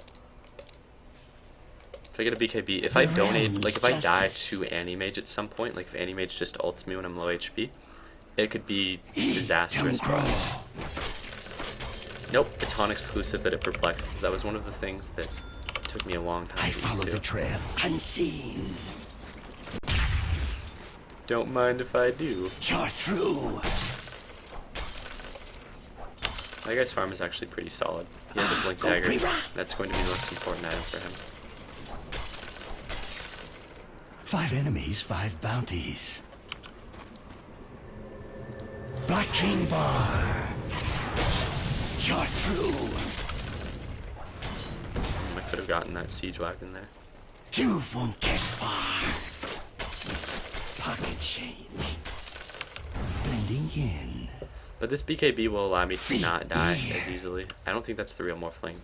If I get a BKB, if I donate, like if I die to Anti-Mage at some point, like if Anti-Mage just ults me when I'm low HP, it could be disastrous. Nope, it's Han exclusive that it perplexed. That was one of the things that took me a long time to use. I follow the trail, unseen. Don't mind if I do. You're through. My guy's farm is actually pretty solid. He has a blink dagger. That's going to be the most important item for him. 5 enemies, 5 bounties. Black King Bar. You're through. I could have gotten that siege wagon there. You won't get far. Pocket change. Blending in. But this BKB will allow me to not die as easily. I don't think that's the real Morphling.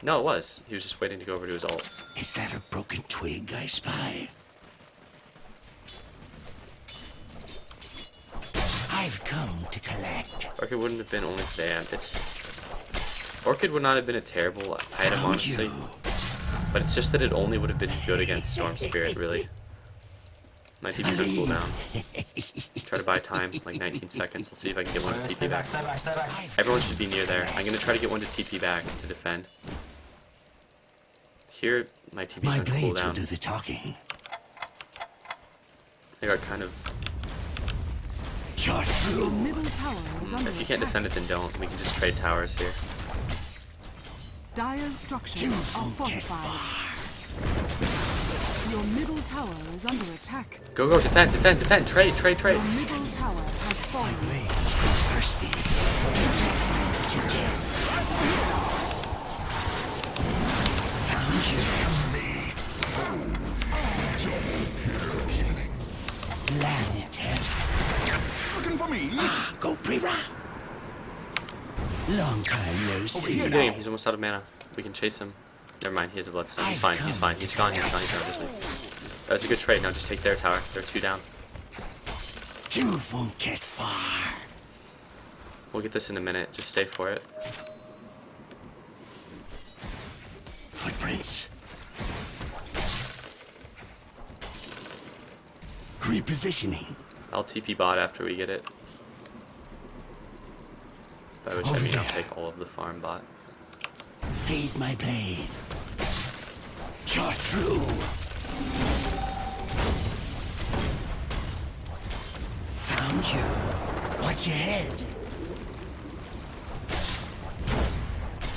No, it was. He was just waiting to go over to his ult. Is that a broken twig I spy? I've come to collect. Orchid wouldn't have been only for the amp. Orchid would not have been a terrible item, honestly. But it's just that it only would have been good against Storm Spirit, really. My TP's on cooldown. Try to buy time, like 19 seconds. Let's see if I can get one to TP back. Everyone should be near there. I'm gonna try to get one to TP back to defend. Here, my TP's on cooldown. Will do the talking. I got kind of... Your middle tower is under If you can't defend it, then don't. We can just trade towers here. Dire's structures are fortified. Your middle tower is under attack. Go, go, defend, defend, defend, trade, trade, trade. Your middle tower has fallen. Thirsty. Looking for me? Go pre-ra. Long time no see. He's doing. He's almost out of mana. We can chase him. Never mind, he has a bloodstone. He's fine, he's fine. He's gone, he's gone, he's gone. Just leave. That was a good trade. Now just take their tower. They're 2 down. You won't get far. We'll get this in a minute. Just stay for it. Footprints. Repositioning. I'll TP bot after we get it. By which I mean I'll take all of the farm bot. Feed my blade. You're through. Found you. Watch your head.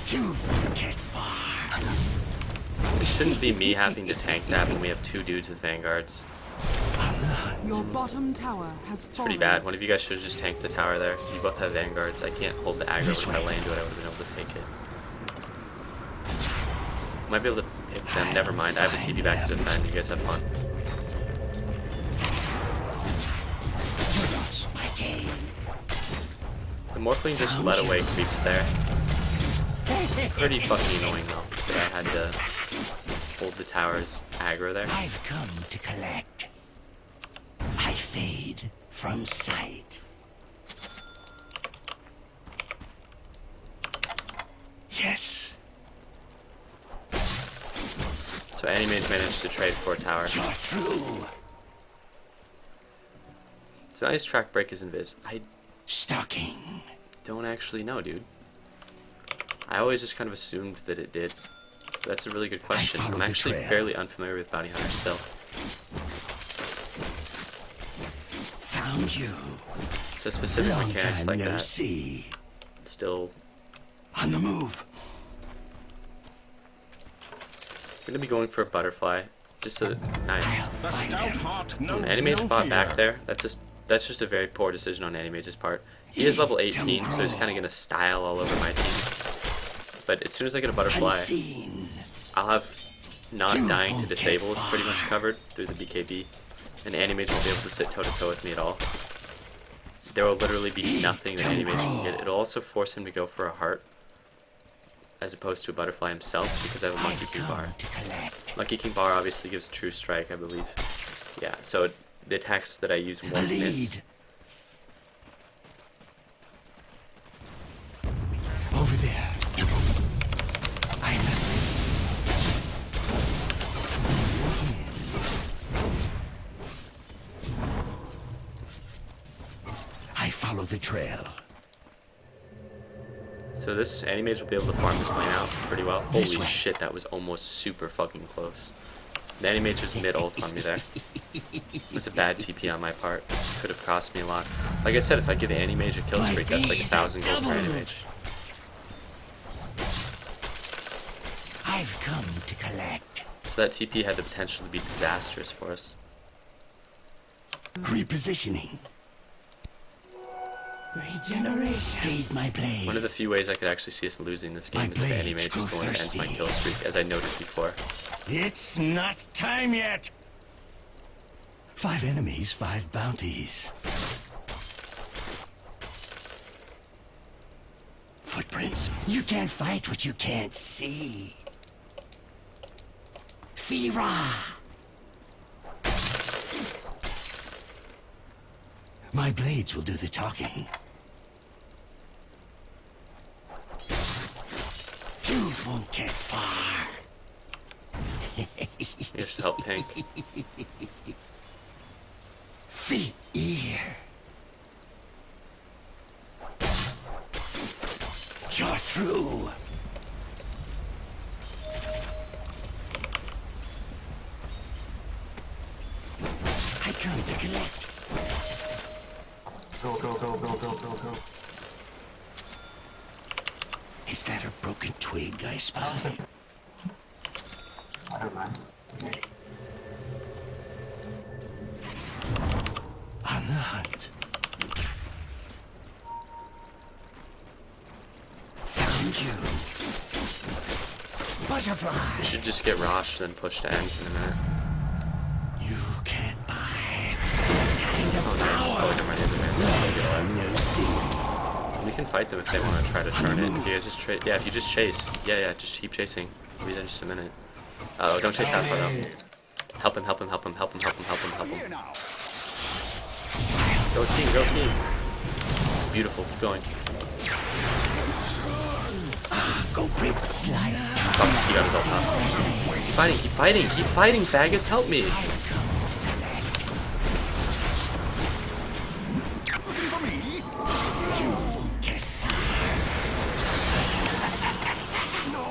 You won't get far. It shouldn't be me having to tank that when we have 2 dudes with vanguards. Your bottom tower has It's pretty bad. One of you guys should have just tanked the tower there. You both have vanguards. I can't hold the aggro with my lane, but I would have been able to take it. Might be able to pick them. Never mind. I have a TP back to defend. You guys have fun. The Morphling just led away creeps there. Pretty fucking annoying though that I had to hold the tower's aggro there. I've come to collect. I fade from sight. Yes. So Animage managed to trade for a tower. You're through. So nice track break is invis. I Stalking. don't actually know, dude. I always just kind of assumed that it did. But that's a really good question. I'm actually fairly unfamiliar with bounty hunters still. Found you. So specific Long mechanics time like no that see. still. On the move. I'm gonna be going for a butterfly. Just a nice. The stout heart knows Animage no fought fear. back there. That's just a very poor decision on Animage's part. He is level 18, so he's kind of gonna style all over my team. But as soon as I get a butterfly, Unseen. I'll have not dying to disable is pretty much covered through the BKB, and Animage won't be able to sit toe to toe with me at all. There will literally be nothing that Animage can get. It'll also force him to go for a heart, as opposed to a butterfly himself, because I have a Monkey King bar. Monkey King bar obviously gives True Strike, I believe. Yeah, so the attacks that I use won't miss. Over there. I follow the trail. So this Animage will be able to farm this lane out pretty well. Holy shit, that was almost super fucking close. The Animage was mid-ult on me there. It was a bad TP on my part. Could have cost me a lot. Like I said, if I give Animage a kill streak, that's like 1,000 gold for Animage. I've come to collect. So that TP had the potential to be disastrous for us. Repositioning. Regeneration. Feed my blade. One of the few ways I could actually see us losing this game is if Animage is the one that ends my kill streak, as I noted before. It's not time yet. 5 enemies, 5 bounties. Footprints. You can't fight what you can't see. Fira. My blades will do the talking. You won't get far. You should help Pink. Fear. You're through. I come to collect. Go, go, go, go, go, go, go. Is that a broken twig I spot? I don't mind. Okay. On the hunt. Found you. Butterfly. We should just get Rosh, then push to end in a minute. You can't buy this kind of Oh, nice. Oh, never mind. There's a man. no see. We can fight them if they want to try to turn it. If you guys just chase, yeah, if you just chase, yeah, just keep chasing. We'll be there in just a minute. Oh, don't chase that far though. Help him, help him, help him, help him, help him, help him, help him. Go team, go team. Beautiful, keep going. Go big slice. Oh, he got his ult off. Keep fighting, keep fighting, keep fighting, faggots, help me. Looking for me? You get far. No.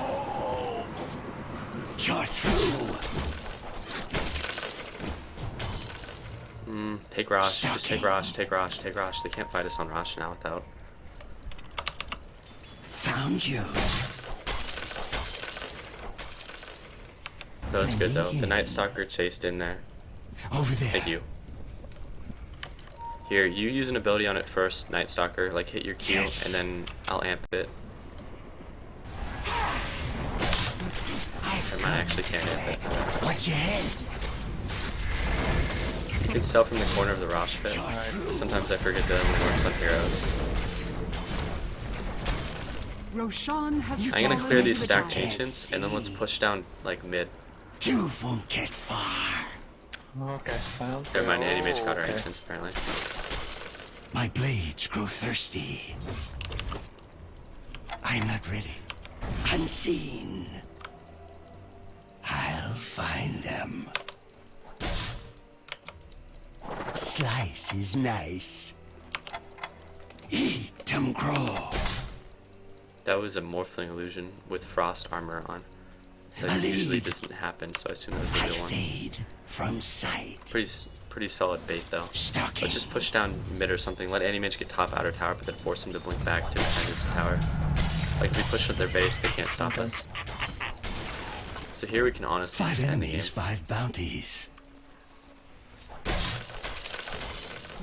Rosh. Just take Rosh, take Rosh, take Rosh. They can't fight us on Rosh now without. Found you. That was good though. The Night Stalker chased in there. Over there. Thank you. Here, you use an ability on it first, Night Stalker. Like hit your Q, Yes. and then I'll amp it. Or mine actually can't amp it. What's your head? You can sell from the corner of the Rosh pit. Sometimes I forget that it only works on heroes. Roshan has I'm gonna clear fallen these to the stacked giant. ancients, and then let's push down like mid. You won't get far. Okay, sounds Never mind, good. anti-mage got our Okay. ancients apparently. My blades grow thirsty. I'm not ready. Unseen. I'll find them. Slice is nice. Eat them grow. That was a morphling illusion with frost armor on. That usually doesn't happen, so I assume it was the I real one. fade from sight. Pretty solid bait though. Stalking. Let's just push down mid or something. Let anti-mage get top outer tower, but then force him to blink back to defend his tower. Like if we push at their base, they can't stop us. So here we can honestly 5 just end the game. enemies, 5 bounties.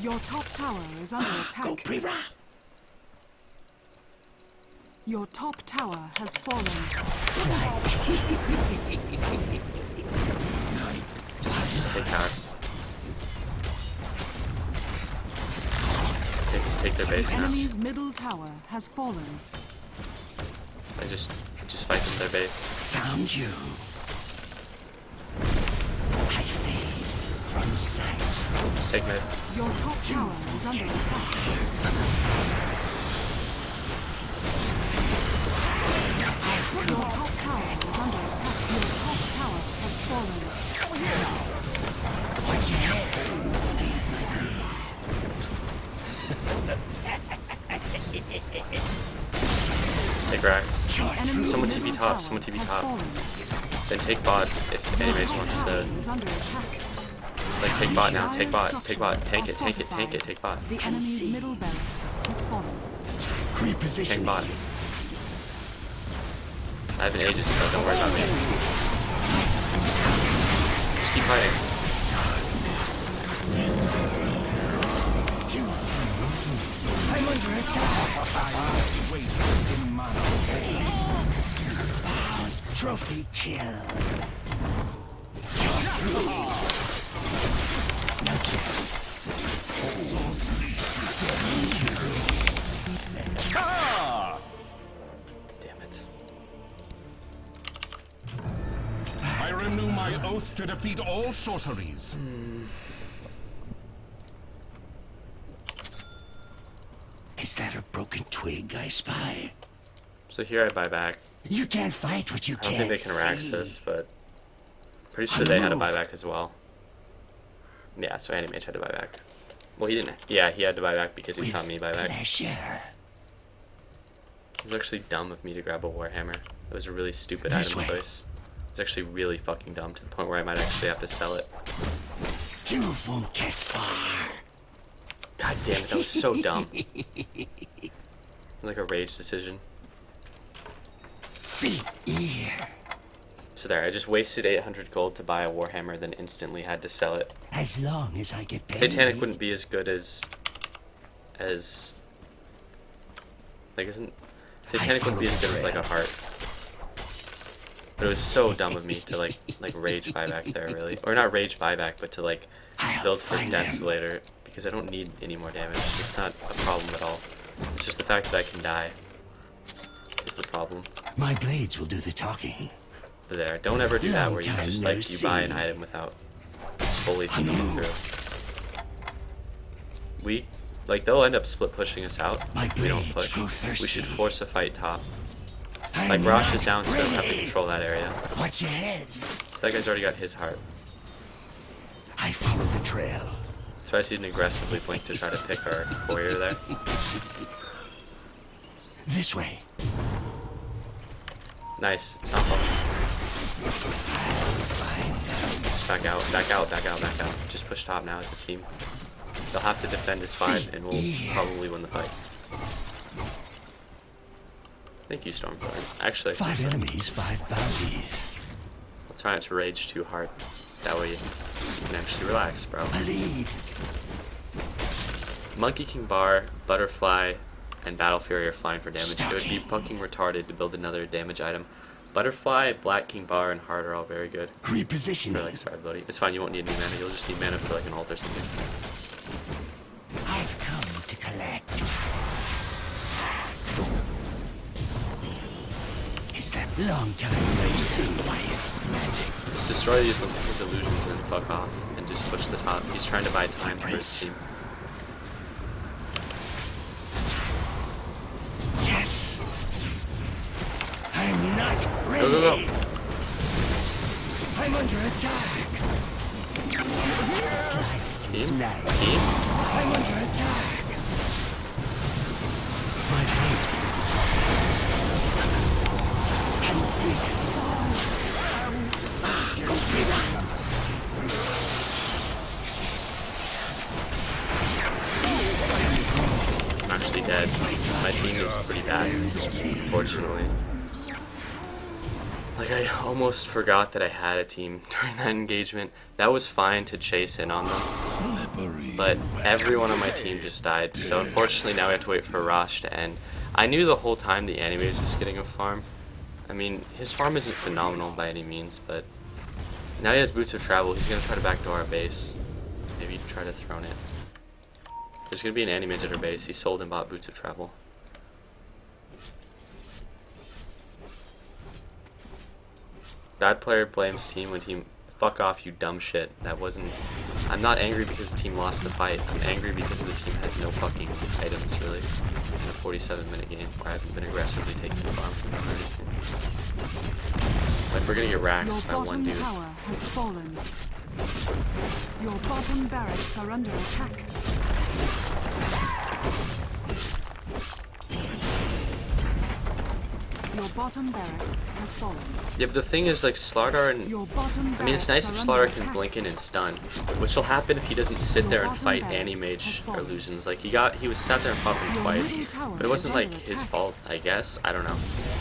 Your top tower is under Go attack. Prira. Your top tower has fallen. Slide. Just take tower. Take their base now. Enemy's middle tower has fallen. I just fight them their base. Found you. I fade from sight. Just take mid. Your top tower is under attack. Your top tower is under attack. Your top tower has fallen. What's your head? Take Rax. Enemy's Someone middle TP top, tower someone TP has top. fallen. Then take bot if Your anti-mage top wants tower to. is under attack. Like take bot now, take bot, Dire take bot, tank it, structures tank it, are tank it, fortified. take bot. The enemy's middle barracks has fallen. Repositioning. Tank bot. I have an Aegis, so don't worry about me. Just keep fighting. I'm under attack. Trophy kill. Damn it. I renew my oath to defeat all sorceries. Is that a broken twig I spy? So here I buy back. You can't fight what you I don't can't think they can rax see. this, but pretty On sure the they had to move. buy back as well. Yeah, so anti-mage had to buy back. Well, he didn't. Yeah, he had to buy back because he With saw me buy back. pleasure. It was actually dumb of me to grab a Warhammer. It was a really stupid This item way. choice. It was actually really fucking dumb to the point where I might actually have to sell it. You won't get far. God damn it, that was so dumb. It was like a rage decision. Feet ear. So there, I just wasted 800 gold to buy a Warhammer, then instantly had to sell it. As long as I get paid. Satanic wouldn't be as good as like isn't Satanic wouldn't be as good as like a heart. But it was so dumb of me to like rage buyback there really. Or not rage buyback, but to like I'll build for find them. Desolator because I don't need any more damage. It's not a problem at all. It's just the fact that I can die is the problem. My blades will do the talking. But there, don't ever do that Long where you time just no like you buy an see. item without fully On the thinking it move. through. We like they'll end up split pushing us out. My If we don't blades push. grow We thirsty. should force a fight top. I'm Like Rosh is not down, so we don't have to ready. control that area. What's your head? So that guy's already got his heart. I follow the trail. So I just didn't aggressively blink to try to pick our warrior there. This way. Nice. It's not fun. Just back out, back out, back out, back out. Just push top now as a team. They'll have to defend his 5, and we'll probably win the fight. Thank you, Stormthorn. Actually, 5 enemies, 5 bounties. I'll try not to rage too hard. That way you can actually relax, bro. A lead. Monkey King Bar, Butterfly, and Battle Fury are flying for damage. It would be fucking retarded to build another damage item. Butterfly, Black King Bar, and Heart are all very good. Repositioning. Or like, sorry, Bloody. It's fine, you won't need any mana. You'll just need mana for like an ult or something. I've come to collect. Is that long time no see why it's magic? Just destroy his illusions and fuck off. And just push the top. He's trying to buy time for his team. Yes. I'm not ready. Go, go, go. I'm under attack. Slice is Team? nice. Team? I'm under attack. My blades will do the talking. And seek. I'm actually dead. My team is pretty bad, unfortunately. Like, I almost forgot that I had a team during that engagement. That was fine to chase in on them, but everyone on my team just died, so unfortunately now we have to wait for Rosh to end. I knew the whole time the anime was just getting a farm. I mean, his farm isn't phenomenal by any means, but now he has Boots of Travel. He's going to try to backdoor our base. Maybe try to throne it. There's going to be an Animage at our base. He sold and bought Boots of Travel. Bad player blames team when team... Fuck off, you dumb shit. That wasn't... I'm not angry because the team lost the fight. I'm angry because the team has no fucking items, really. In a 47-minute game where I haven't been aggressively taking the farm from them or anything. Like, we're gonna get raxed by one dude. Your bottom tower has fallen. Your bottom barracks are under attack. Your bottom barracks has fallen. Yeah, but the thing is, like, Slardar and... Your bottom I mean, it's nice if barracks are under Slardar can attack. blink in and stun, which will happen if he doesn't sit there and bottom fight barracks Anti-Mage has fallen. illusions. Like, he was sat there and fought them Your twice, middle tower but it wasn't is like under his attack. fault, I guess. I don't know.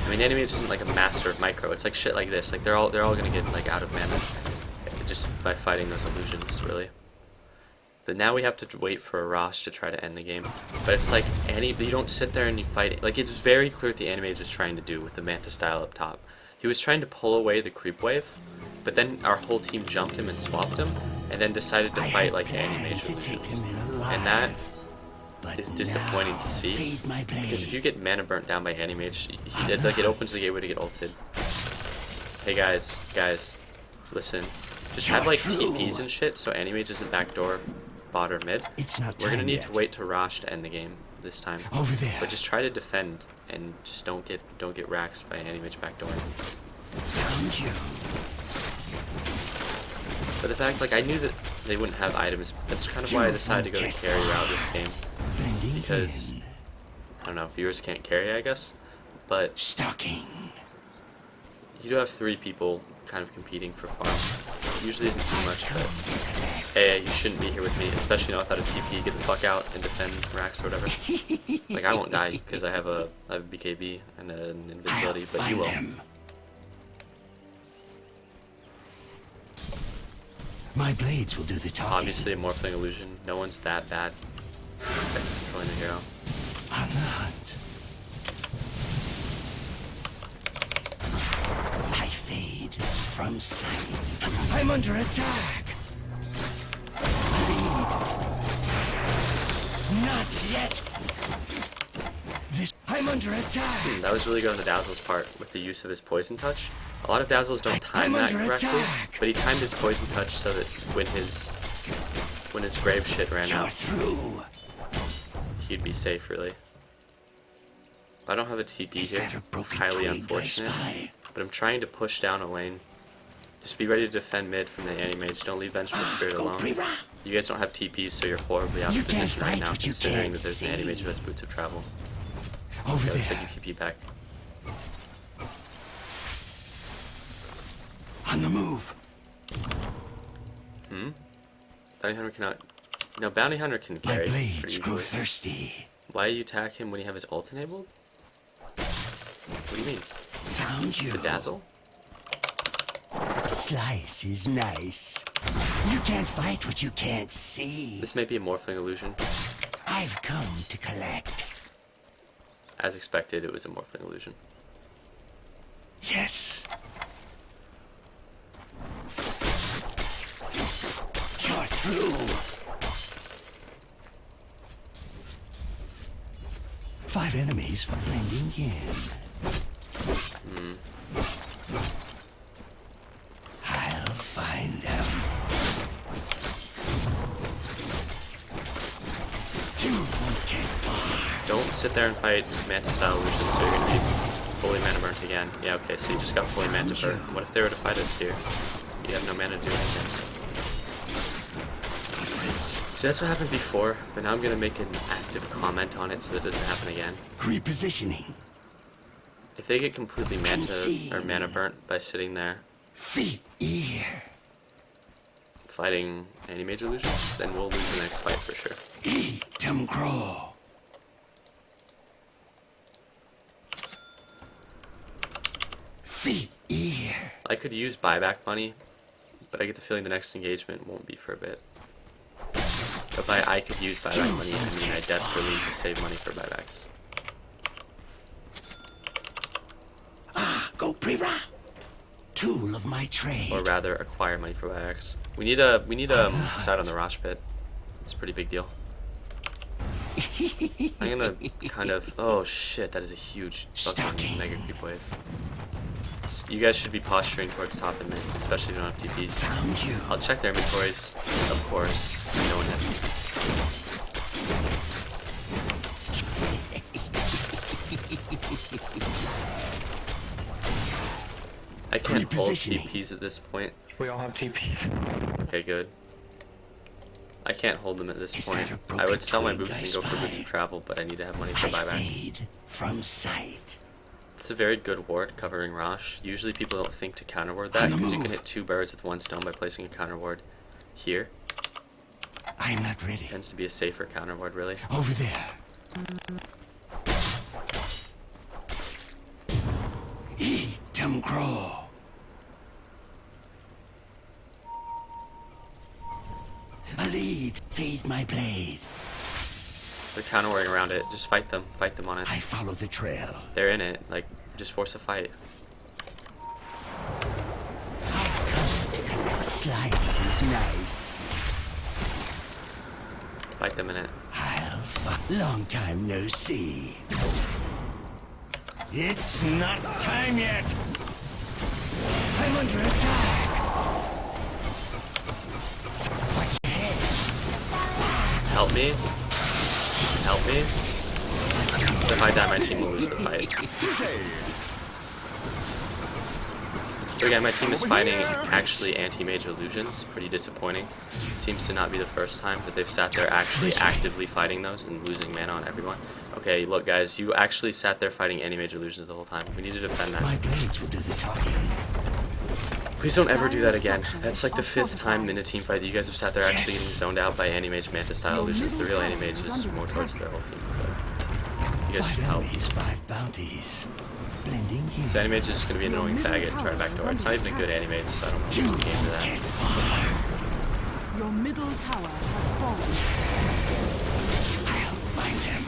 I mean, Anti-Mage isn't like a master of micro. It's like shit like this. Like, they're all gonna get like out of mana just by fighting those illusions, really. But now we have to wait for a Rosh to try to end the game. But it's like, you don't sit there and you fight it. Like, it's very clear what the Anti-Mage was trying to do with the Manta style up top. He was trying to pull away the creep wave, but then our whole team jumped him and swapped him, and then decided to fight like Anti-Mage illusions. And that is disappointing to see, because if you get mana burnt down by Anti-Mage, like, it opens the gateway to get ulted. Hey guys, listen. Just have like TPs and shit, so Anti-Mage isn't backdoor bot or mid. We're gonna need to wait to Rosh to end the game this time. Over there. But just try to defend and just don't get raxed by an Anti-Mage backdoor. Found you. But the fact, like, I knew that they wouldn't have items. That's kind of why I decided to go the carry route this game. Because, I don't know, viewers can't carry, I guess. But Stalking. you do have 3 people kind of competing for farm. Usually isn't too much, but hey, you shouldn't be here with me, especially not without a TP. Get the fuck out and defend Rax or whatever. Like, I won't die because I have a BKB and an invisibility, but you will. My blades will do the talking. Obviously, a Morphling illusion. No one's that bad at controlling the hero. On the hunt. I fade from sight. I'm under attack. Lead. Not yet. I'm under attack. That was really good on the Dazzle's part with the use of his Poison Touch. A lot of Dazzles don't time that correctly, but he timed his Poison Touch so that when his grave shit ran out, he'd be safe, really. I don't have a TP here, highly unfortunate, but I'm trying to push down a lane. Just be ready to defend mid from the Anti-Mage. Don't leave Vengeful Spirit alone. You guys don't have TPs, so you're horribly out of position right now, considering that there's an Anti-Mage who has Boots of Travel. Over Looks there. like you TP back. On the move. Bounty Hunter cannot Now Bounty Hunter can My carry blades pretty grew easily. thirsty. Why you attack him when you have his ult enabled? What do you mean? Found you. The dazzle? Slice is nice. You can't fight what you can't see. This may be a morphling illusion. I've come to collect. As expected, it was a morphling illusion. Yes. You're through. 5 enemies for blending in. I'll find them. You won't get far. Don't sit there and fight Manta style illusions, so you're gonna be fully mana burnt again. Yeah, okay, so you just got fully Manta burnt. What if they were to fight us here? You have no mana to do anything. See, that's what happened before, but now I'm gonna make an active comment on it so that doesn't happen again. Repositioning. If they get completely mana burnt by sitting there Feet ear. fighting anti-mage illusions, then we'll lose the next fight for sure. Eat them grow. Feet ear. I could use buyback money, but I get the feeling the next engagement won't be for a bit. If I could use buyback money, I mean I desperately need to save money for buybacks. Go Prira. Tool of my trade. Or rather, acquire money for buybacks. We need a side on the Rosh pit. It's a pretty big deal. I'm gonna kind of... Oh shit, that is a huge fucking mega creep wave. So you guys should be posturing towards top and mid, especially if you don't have TPs. Found you. I'll check their inventories, of course. No one has TPs. I can't hold TPs at this point. We all have TP. Okay, good. I can't hold them at this point. I would sell my boots and go for boots of travel, but I need to have money for buyback. Fade from sight. It's a very good ward covering Rosh. Usually people don't think to counter ward that because you can hit 2 birds with 1 stone by placing a counter ward here. I'm not ready. Tends to be a safer counter ward, really. Over there. Eat them grow. A lead. Fade my blade. They're counter warding around it. Just fight them. Fight them on it. I follow the trail. They're in it. Like, just force a fight. I've come to collect. Slice is nice. Fight them in it. Long time no see. It's not time yet. I'm under attack. Watch your head. Help me. Help me. So if I die, my team will lose the fight. So again, my team is fighting actually anti-mage illusions. Pretty disappointing. Seems to not be the first time that they've sat there actually actively fighting those and losing mana on everyone. Okay, look guys, you actually sat there fighting anti-mage illusions the whole time. We need to defend that. My blades will do the talking. Please don't ever do that again. That's like the 5th time in a team fight that you guys have sat there actually getting zoned out by anti-mage Manta style illusions. The real anti-mage is more towards their whole team. But you guys should help. 5 bounties. Blending here. So anti-mage is going to be an annoying faggot and try to backdoor. It's not even a good anti-mage, so I don't know if there's the game for that. Your middle tower has fallen. I'll find them.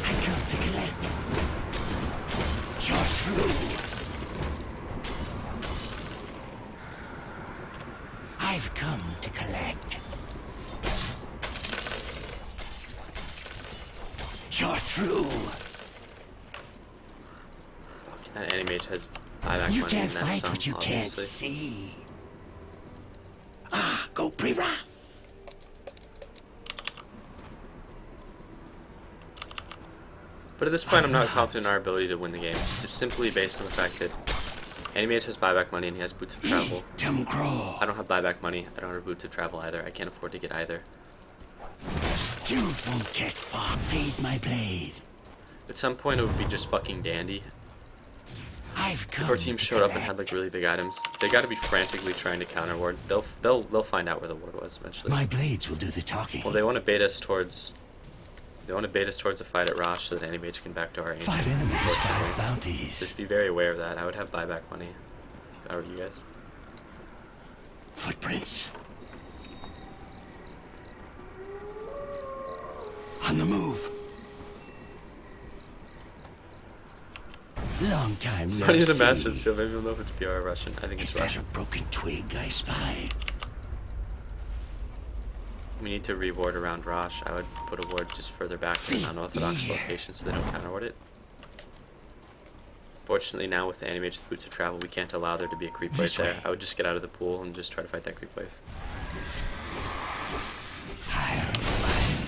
I come to collect. You're through. I've come to collect. You're through. That anti-mage has buyback You money can't and then fight some, what you can't obviously. see. Go Prira. But at this point, I'm not confident in our ability to win the game. Just simply based on the fact that anti-mage has buyback money and he has boots of travel. I don't have buyback money. I don't have boots of travel either. I can't afford to get either. You won't get far. Fade my blade. At some point, it would be just fucking dandy If our team showed up and had like really big items, they got to be frantically trying to counter ward. They'll find out where the ward was eventually. My blades will do the talking. Well, they want to bait us towards. They want to bait us towards a fight at Rosh so that any mage can backdoor our ancient. 5 enemies, 5 bounties. Just be very aware of that. I would have buyback money. How are you guys? Footprints. On the move. Long time no Funny the see. Masters show. Maybe we'll know if it's PR or Russian. I think it's Is that Russian. a broken twig I spy? We need to reward around Rosh. I would put a ward just further back in an unorthodox location so they don't counter ward it. Fortunately, now with the animated boots of travel, we can't allow there to be a creep wave there. I would just get out of the pool and just try to fight that creep wave. I'll find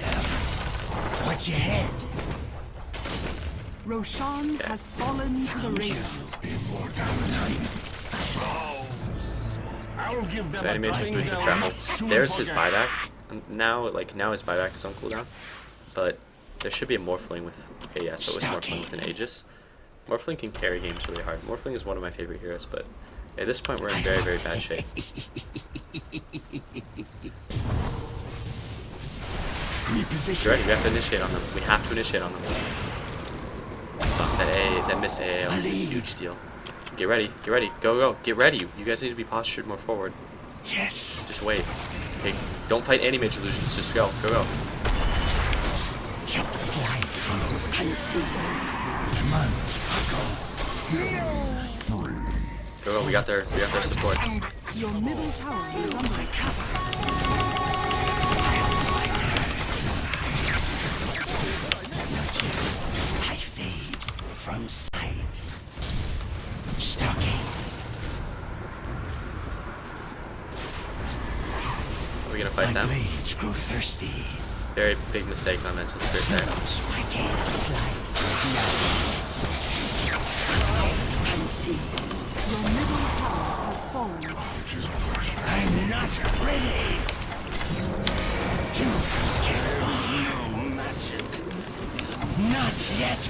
them. What's your head? Roshan has fallen to the radiant. I'll give them So animated boots of travel. There's his buyback. Now his buyback is on cooldown, but there should be a Morphling with. Okay, yeah, so it was Morphling with an Aegis. Morphling can carry games really hard. Morphling is one of my favorite heroes, but at this point we're in very, very bad shape. Reposition. Ready? We have to initiate on them. We have to initiate on them. Fuck that A, that miss A was a huge deal. Get ready, go, get ready. You guys need to be postured more forward. Yes. Just wait. Okay, don't fight any mage illusions. Just go. Your slide seasons unseen. Come on, Go. We got their supports. Your middle tower is under attack. I fade from sight. Stalking. Are we gonna fight My them? blades grow thirsty. Very big mistake on mental spirit there. I can't slice nice. Unseen. Your middle tower has fallen. I'm not ready. You can't find no magic. Not yet.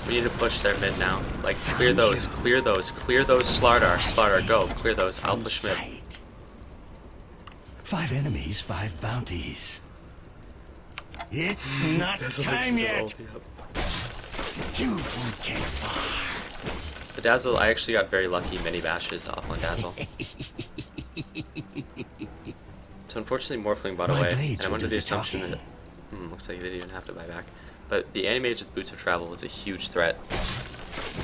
We need to push their mid now. Like, clear those, Slardar, go, clear those. I'll push mid. 5 enemies, 5 bounties. It's not time yet. You won't get far. The Dazzle, I actually got very lucky mini bashes off on Dazzle. So unfortunately Morphling bought away, and I'm under the assumption that... looks like they didn't even have to buy back. But the Animage with Boots of Travel was a huge threat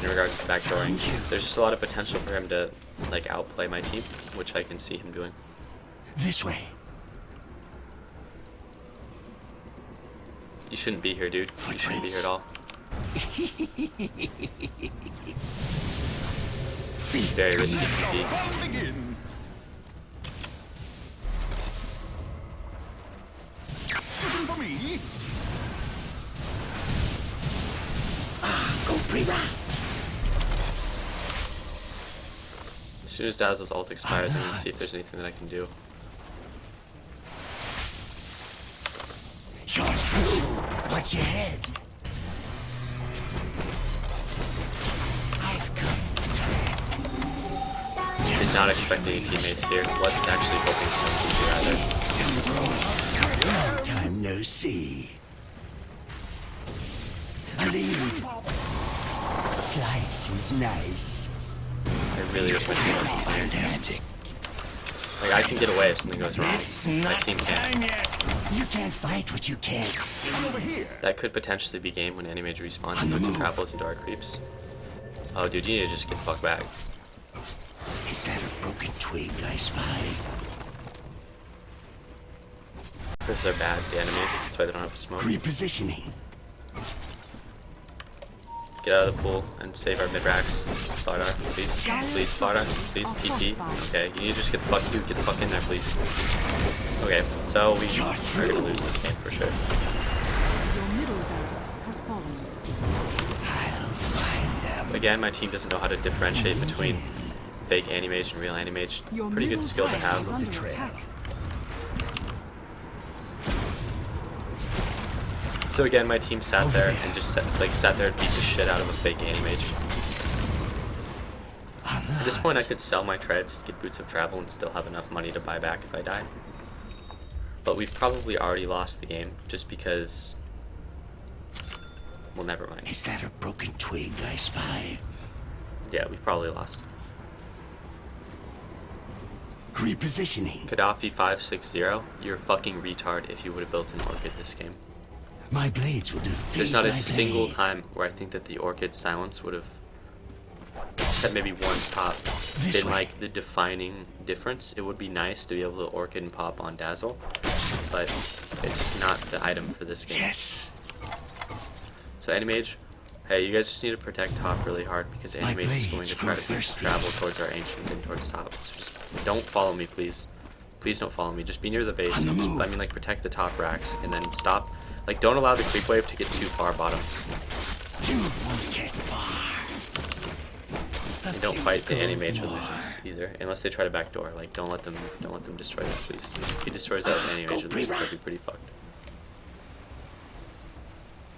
in regards to backdooring. There's just a lot of potential for him to, like, outplay my team, which I can see him doing. This way. You shouldn't be here, dude. You shouldn't be here at all. Very risky TP. For me. Go pre-run. As soon as Dazzle's ult expires, I'm gonna see if there's anything that I can do. You're through. What's your head? I've come. Did not expect any teammates here. Wasn't actually hoping for them to be here either. Long time no see. A lead. Slice is nice. I really wish my team wasn't here. Like, I can get away if something goes wrong. My team can't. You can't fight what you can't see. That could potentially be game when Animage respawns and puts travels into our creeps. Oh, dude, you need to just get the fuck back. Is that a broken twig I spy? Because they're bad, the enemies. That's why they don't have smoke. Repositioning. Get out of the pool and save our mid-racks. Slardar, please. Please, Slardar. Please, TP. Okay, you need to just get the fuck in there, please. Okay, so we are gonna lose this game for sure. Your middle barracks has fallen. I'll find them. Again, my team doesn't know how to differentiate between fake Animage and real Animage. Your Pretty good middle skill to tower is have. under attack. So again, my team sat there and just sat there and beat the shit out of a fake Animage. At this point, I could sell my treads, get boots of travel, and still have enough money to buy back if I die. But we've probably already lost the game, just because... Well, never mind. Is that a broken twig I spy? Yeah, we've probably lost. Repositioning. Gaddafi 560, you're a fucking retard if you would have built an Orchid this game. My blades will do. There's not a single time where I think that the Orchid silence would have, except maybe one top, been like the defining difference. It would be nice to be able to Orchid and pop on Dazzle, but it's just not the item for this game. Yes. So Animage, hey, you guys just need to protect top really hard because Animage is going to try to travel towards our ancient and towards top. So just don't follow me, please. Please don't follow me. Just be near the base. And just, I mean, like, protect the top racks and then stop. Like, don't allow the creep wave to get too far bottom. You won't get far. And don't fight the Animage illusions either, unless they try to backdoor. Like, don't let them destroy that, please. If he destroys that with Animage illusions, that'd be pretty fucked.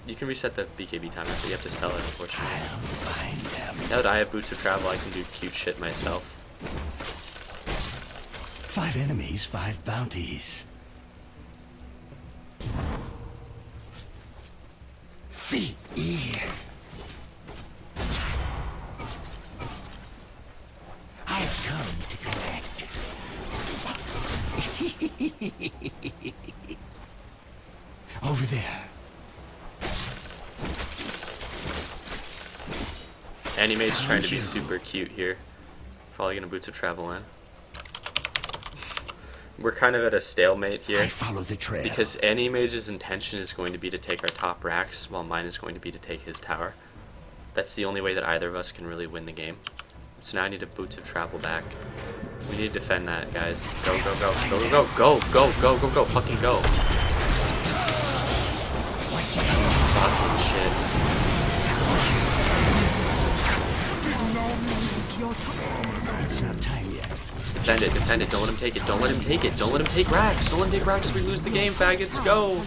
You can reset the BKB timer, but you have to sell it, unfortunately. Now that I have boots of travel, I can do cute shit myself. 5 enemies, 5 bounties. Feet ear. I've come to collect. Over there. Animate's trying to be super cute here. Probably gonna boots of travel in. We're kind of at a stalemate here. I follow the trail. Because Animage's intention is going to be to take our top racks, while mine is going to be to take his tower. That's the only way that either of us can really win the game. So now I need to boots of travel back. We need to defend that, guys. Go, go, go, go, go, go, go, go, go, go, fucking go. Fucking shit. It's not time yet. Defend it, defend it. Don't let him take it. Don't let him take it. Don't let him take racks. Don't let him take racks. We lose the game, faggots. Go.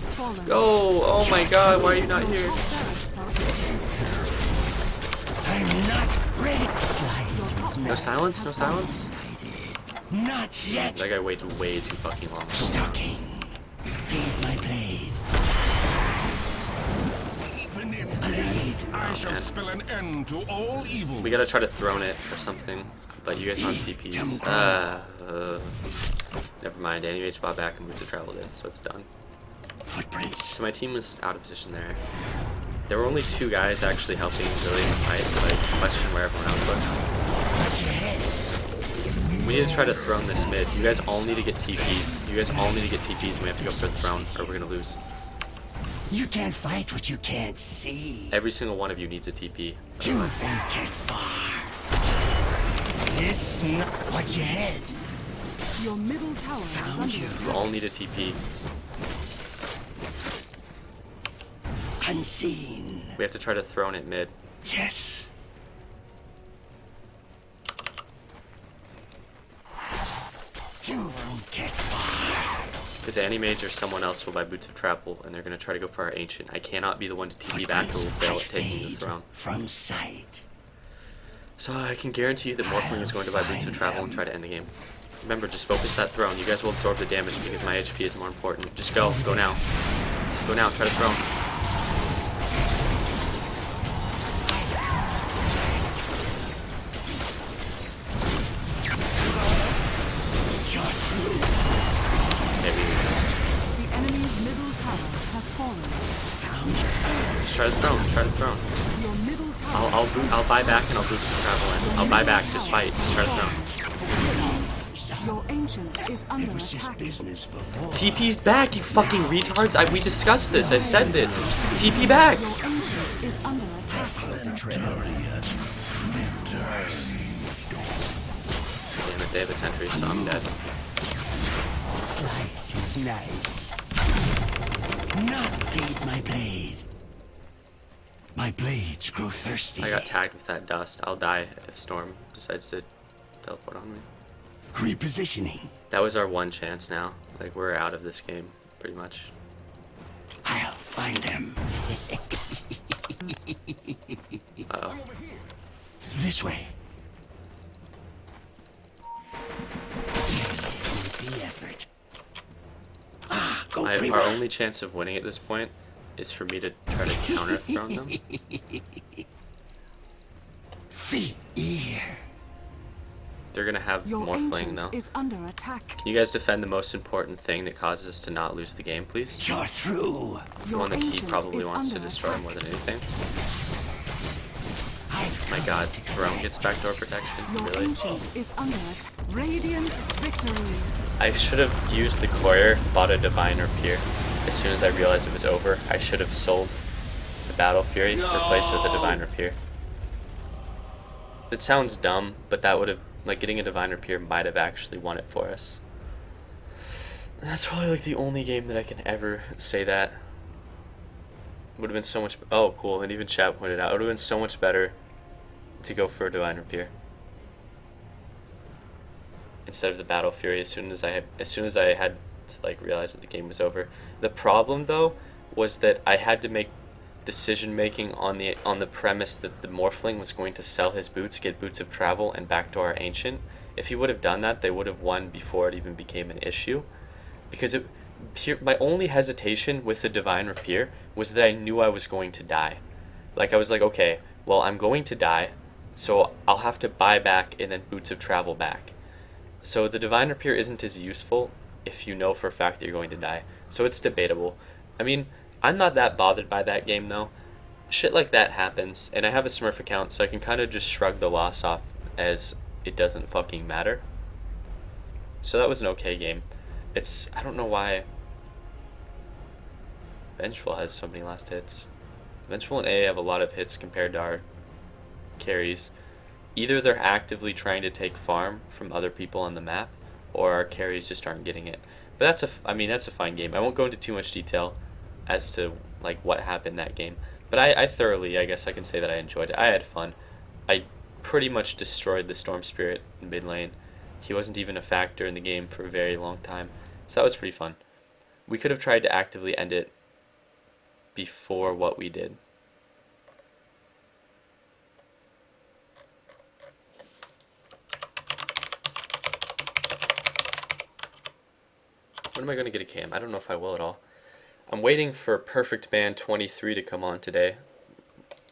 Go. Oh my god, why are you not here? I'm not ready. Slice. No silence? No silence? Not yet. That guy waited way too fucking long. Stalking. Feed my blade. I shall spell an end to all evil. We gotta try to throne it or something, but you guys don't have TPs. Never mind, Animage bought back and Boots of Travel did, so it's done. Footprints. So my team was out of position there. There were only 2 guys actually helping really in the fight, so I question where everyone else was. We need to try to throne this mid. You guys all need to get TPs. You guys all need to get TPs and we have to go for the throne or we're gonna lose. You can't fight what you can't see. Every single one of you needs a TP. You won't get far. It's not what you had. Your middle tower is under attack. You all need a TP. Unseen. We have to try to throne it mid. Yes. You won't get far. Because Animage or someone else will buy Boots of Travel, and they're going to try to go for our Ancient. I cannot be the one to TP back who will fail at taking the throne. From sight. So I can guarantee you that Morphling is going to buy Boots of Travel and try to end the game. Remember, just focus that throne. You guys will absorb the damage because my HP is more important. Just go. Go now. Go now. Try to throne. Just try to throne, try to throne. I'll buy back and I'll boost the travel in. I'll buy back, just fight, just try to throne. Your ancient is under attack. TP's back, you fucking retards! We discussed this, I said this. TP back! Your ancient is under attack. Damn it, they have a sentry, so I'm dead. Slice is nice. Not feed my blade. My blades grow thirsty. I got tagged with that dust. I'll die if Storm decides to teleport on me. Repositioning. That was our one chance now. Like, we're out of this game, pretty much. I'll find them. Uh-oh. This way. only chance of winning at this point is for me to try to counter throne them. Fear. They're gonna have Your more fling ancient though. is under attack. Can you guys defend the most important thing that causes us to not lose the game, please? You're through. The Your one that he ancient probably is wants to under destroy attack. more than anything. My god, Throne gets backdoor protection? Your Really? ancient is under attack. Radiant victory. I should have used the courier, bought a Divine Rapier. As soon as I realized it was over, I should have sold the Battle Fury, replaced with a Divine Rapier. It sounds dumb, but that would have, like, getting a Divine Rapier might have actually won it for us. And that's probably like the only game that I can ever say that. Would have been so much. Oh, cool! And even chat pointed out it would have been so much better to go for a Divine Rapier instead of the Battle Fury. As soon as I had to like realize that the game was over. The problem though was that I had to make decision making on the premise that the Morphling was going to sell his boots, get boots of travel, and backdoor our ancient. If he would have done that, they would have won before it even became an issue. Because my only hesitation with the Divine Rapier was that I knew I was going to die. Like, I was like, okay, well, I'm going to die, so I'll have to buy back and then boots of travel back. So the Divine Rapier isn't as useful if you know for a fact that you're going to die. So it's debatable. I mean, I'm not that bothered by that game, though. Shit like that happens, and I have a Smurf account, so I can kind of just shrug the loss off as it doesn't fucking matter. So that was an okay game. I don't know why Vengeful has so many last hits. Vengeful and A have a lot of hits compared to our carries. Either they're actively trying to take farm from other people on the map, or our carries just aren't getting it. But that's a fine game. I won't go into too much detail as to like what happened that game. But I thoroughly, I guess I can say that I enjoyed it. I had fun. I pretty much destroyed the Storm Spirit in mid lane. He wasn't even a factor in the game for a very long time. So that was pretty fun. We could have tried to actively end it before what we did. When am I going to get a cam? I don't know if I will at all. I'm waiting for Perfect Man 23 to come on today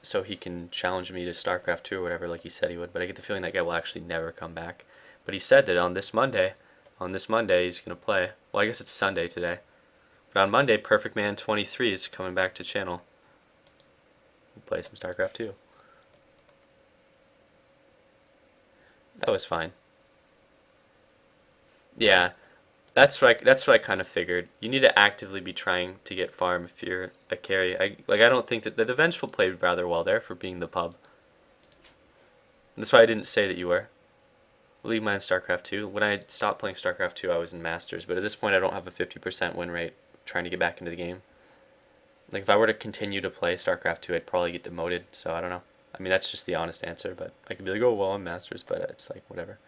so he can challenge me to StarCraft 2 or whatever like he said he would, but I get the feeling that guy will actually never come back. But he said that on this Monday he's going to play. Well, I guess it's Sunday today. But on Monday, Perfect Man 23 is coming back to channel. We'll play some StarCraft 2. That was fine. Yeah, that's what I kind of figured. You need to actively be trying to get farm if you're a carry. I don't think that the Vengeful played rather well there for being the pub. That's why I didn't say that you were. Leave mine StarCraft 2. When I stopped playing StarCraft 2, I was in Masters, but at this point I don't have a 50% win rate trying to get back into the game. Like, if I were to continue to play StarCraft 2, I'd probably get demoted, so I don't know. I mean, that's just the honest answer, but I could be like, oh, well, I'm Masters, but it's like, whatever.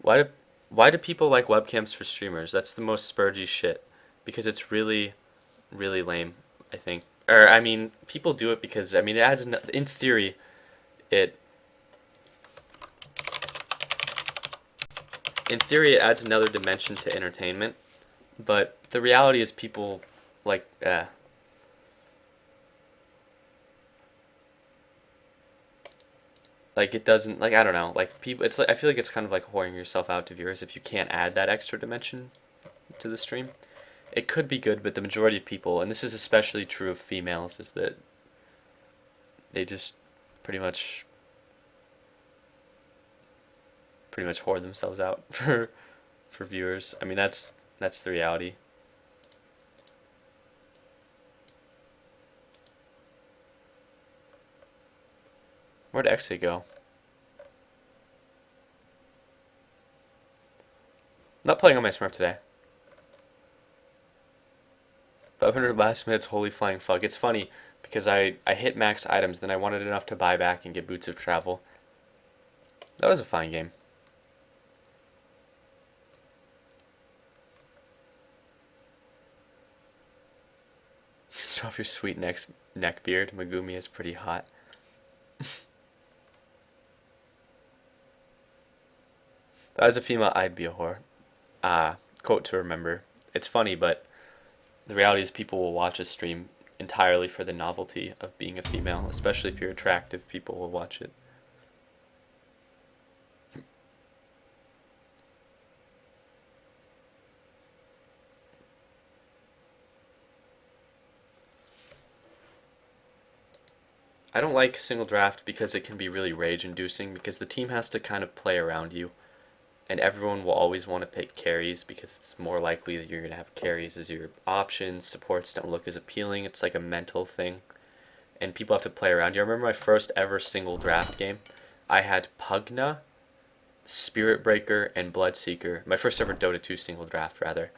Why do people like webcams for streamers? That's the most spurgy shit. Because it's really, really lame, I think. Or, I mean, people do it because, I mean, it adds, in theory, it adds another dimension to entertainment, but the reality is people, like, like, it doesn't, like, I don't know, like, people, it's like, I feel like it's kind of like whoring yourself out to viewers if you can't add that extra dimension to the stream. It could be good, but the majority of people, and this is especially true of females, is that they just pretty much whore themselves out for viewers. I mean, that's the reality. Where'd Exit go? I'm not playing on my Smurf today. 500 last minutes, holy flying fuck. It's funny, because I hit max items, then I wanted enough to buy back and get boots of travel. That was a fine game. Show off your sweet neck beard. Megumi is pretty hot. If I was a female, I'd be a whore. Quote to remember. It's funny, but the reality is people will watch a stream entirely for the novelty of being a female, especially if you're attractive, people will watch it. I don't like single draft because it can be really rage inducing because the team has to kind of play around you and everyone will always want to pick carries because it's more likely that you're going to have carries as your options. Supports don't look as appealing. It's like a mental thing. And people have to play around you. I remember my first ever single draft game. I had Pugna, Spirit Breaker, and Bloodseeker. My first ever Dota 2 single draft, rather.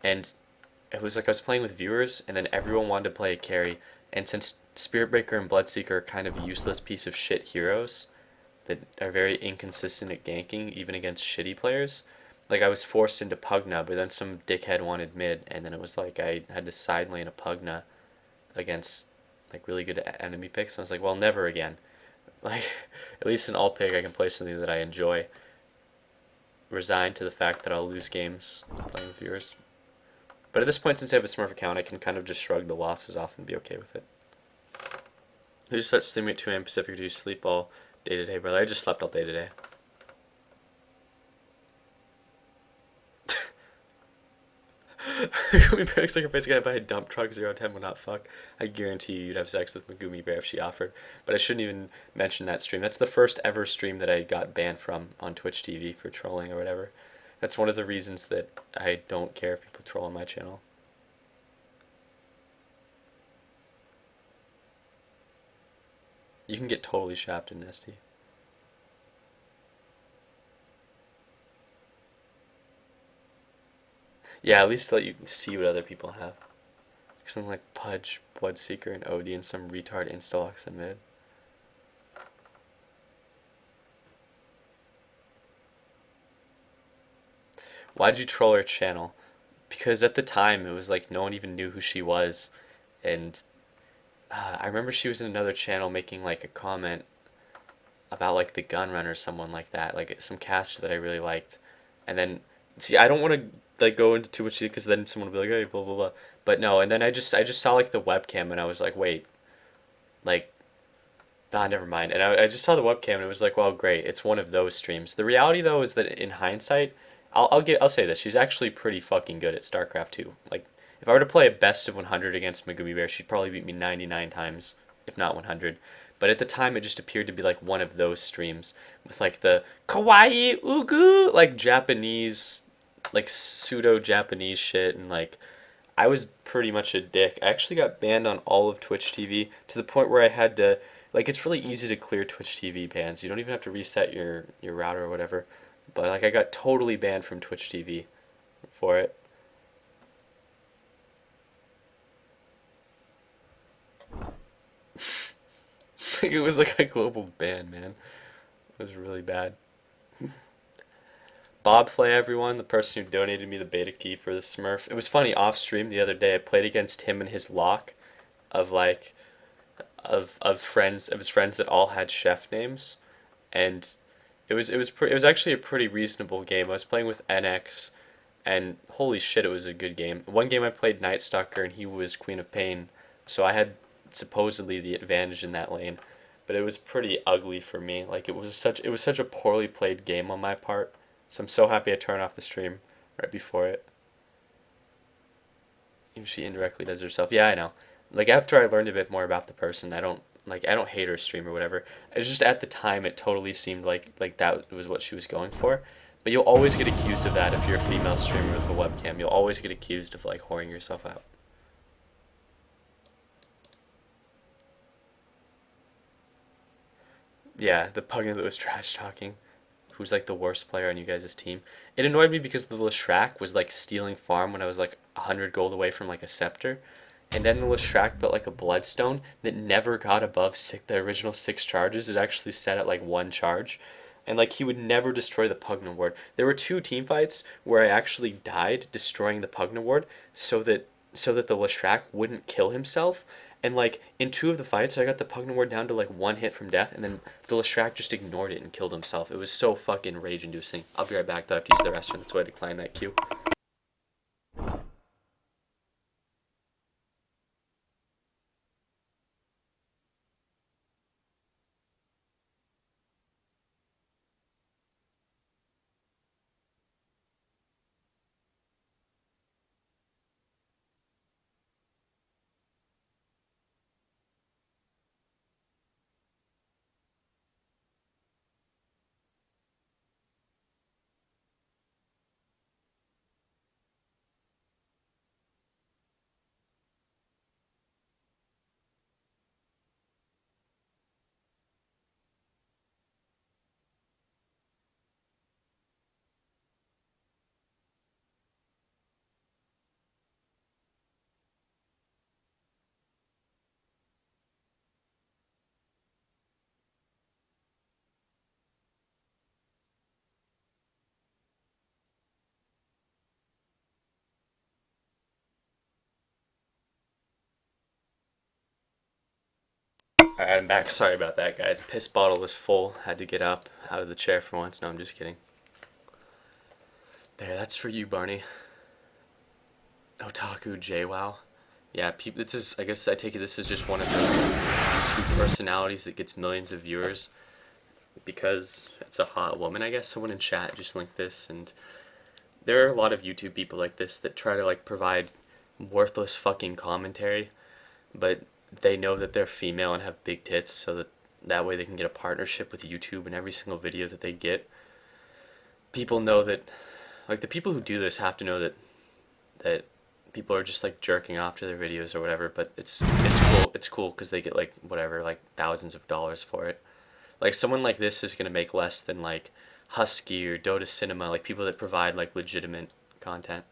And it was like I was playing with viewers, and then everyone wanted to play a carry. And since Spirit Breaker and Bloodseeker are kind of useless piece of shit heroes, that are very inconsistent at ganking, even against shitty players. Like, I was forced into Pugna, but then some dickhead wanted mid, and then it was like I had to side lane a Pugna against, like, really good enemy picks. And I was like, well, never again. Like, at least in all pick, I can play something that I enjoy. Resigned to the fact that I'll lose games playing with viewers. But at this point, since I have a Smurf account, I can kind of just shrug the losses off and be okay with it. I just start sleeping at 2 a.m. Pacific. Do you sleep all day today, brother? I just slept all day today. Megumi Bear looks like a basically buy a dump truck 0-10 will not fuck. I guarantee you you'd have sex with Megumi Bear if she offered. But I shouldn't even mention that stream. That's the first ever stream that I got banned from on Twitch TV for trolling or whatever. That's one of the reasons that I don't care if people troll on my channel. You can get totally shapped in Nesty. Yeah, at least let you see what other people have. Something like Pudge, Bloodseeker, and OD, and some retard Instalox in mid. Why did you troll her channel? Because at the time it was like no one even knew who she was, and I remember she was in another channel making like a comment about like the gun run or someone like that, like some caster that I really liked, and then see I don't want to like go into too much because then someone will be like hey blah blah blah, but no, and then I just saw like the webcam and I was like wait, like never mind, and I just saw the webcam and it was like well great, it's one of those streams. The reality though is that in hindsight, I'll say this, she's actually pretty fucking good at StarCraft 2. Like if I were to play a best of 100 against Megumi Bear, she'd probably beat me 99 times, if not 100. But at the time, it just appeared to be like one of those streams with like the kawaii ugu, like Japanese, like pseudo Japanese shit, and like I was pretty much a dick. I actually got banned on all of Twitch TV to the point where I had to like it's really easy to clear Twitch TV bans. You don't even have to reset your router or whatever. But like I got totally banned from Twitch TV for it. It was like a global ban, man. It was really bad. Bobplay, everyone, the person who donated me the beta key for the Smurf. It was funny, off stream the other day, I played against him and his lock of like of friends of his friends that all had chef names, and it was actually a pretty reasonable game. I was playing with NX, and holy shit, it was a good game. One game I played Night Stalker and he was Queen of Pain, so I had supposedly the advantage in that lane, but it was pretty ugly for me. Like it was such a poorly played game on my part. So I'm so happy I turned off the stream right before it. Even she indirectly does herself. Yeah, I know. Like after I learned a bit more about the person, I don't hate her stream or whatever. It's just at the time it totally seemed like that was what she was going for. But you'll always get accused of that if you're a female streamer with a webcam. You'll always get accused of like whoring yourself out. Yeah, the pugna that was trash talking, who's like the worst player on you guys' team. It annoyed me because the Leshrac was like stealing farm when I was like 100 gold away from like a scepter. And then the Leshrac built like a bloodstone that never got above the original 6 charges. It actually set at like 1 charge. And like he would never destroy the Pugna ward. There were 2 team fights where I actually died destroying the Pugna ward so that the Leshrac wouldn't kill himself. And like in 2 of the fights I got the Pugna ward down to like 1 hit from death, and then the Leshrac just ignored it and killed himself. It was so fucking rage inducing. I'll be right back though. I have to use the restroom. That's why I declined that queue. Alright, I'm back. Sorry about that, guys. Piss bottle was full. Had to get up out of the chair for once. No, I'm just kidding. There, that's for you, Barney. Otaku JWoww. Yeah, people. This is. I guess I take it this is just one of those YouTube personalities that gets millions of viewers because it's a hot woman. I guess someone in chat just linked this, and there are a lot of YouTube people like this that try to like provide worthless fucking commentary, but they know that they're female and have big tits, so that way they can get a partnership with YouTube, and every single video that they get, people know that, like, the people who do this have to know that people are just like jerking off to their videos or whatever, but it's cool because they get like whatever, like thousands of dollars for it. Like someone like this is gonna make less than like Husky or Dota Cinema, like people that provide like legitimate content.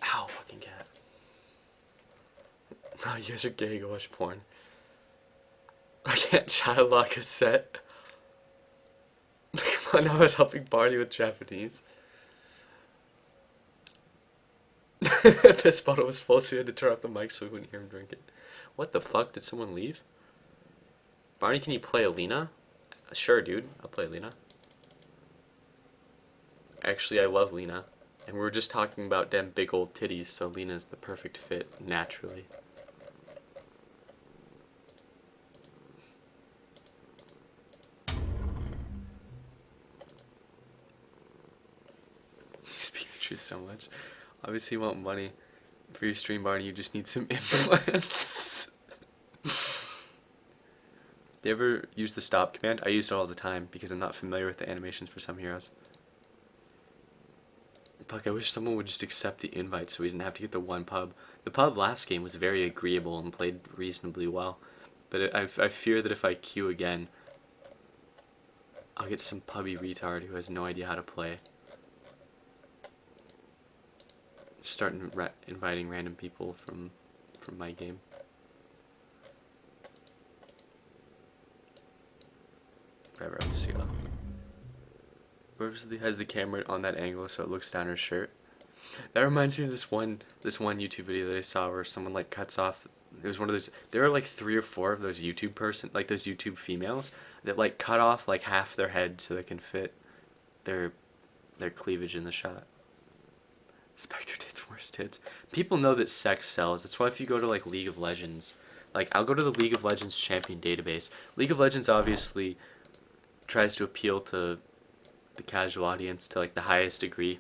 Ow, fucking cat. Oh, you guys are gay, go watch porn. I can't child lock a set. Come on, I was helping Barney with Japanese. This bottle was full, so you had to turn off the mic so we wouldn't hear him drink it. What the fuck? Did someone leave? Barney, can you play Alina? Sure, dude. I'll play Alina. Actually, I love Lena. And we were just talking about them big old titties, so Lena's the perfect fit, naturally. You speak the truth so much. Obviously you want money for your stream, Barney, you just need some implants. Do you ever use the stop command? I use it all the time because I'm not familiar with the animations for some heroes. Fuck, I wish someone would just accept the invite so we didn't have to get the one pub. The pub last game was very agreeable and played reasonably well. But I fear that if I queue again, I'll get some pubby retard who has no idea how to play. Start inviting random people from my game. Whatever, I'll just go. Purposely has the camera on that angle so it looks down her shirt. That reminds me of this one YouTube video that I saw where someone like cuts off. It was one of those. There are like 3 or 4 of those like those YouTube females that like cut off like half their head so they can fit their cleavage in the shot. Spectre tits, worst tits. People know that sex sells. That's why if you go to like League of Legends, like I'll go to the League of Legends champion database. League of Legends obviously tries to appeal to the casual audience to like the highest degree.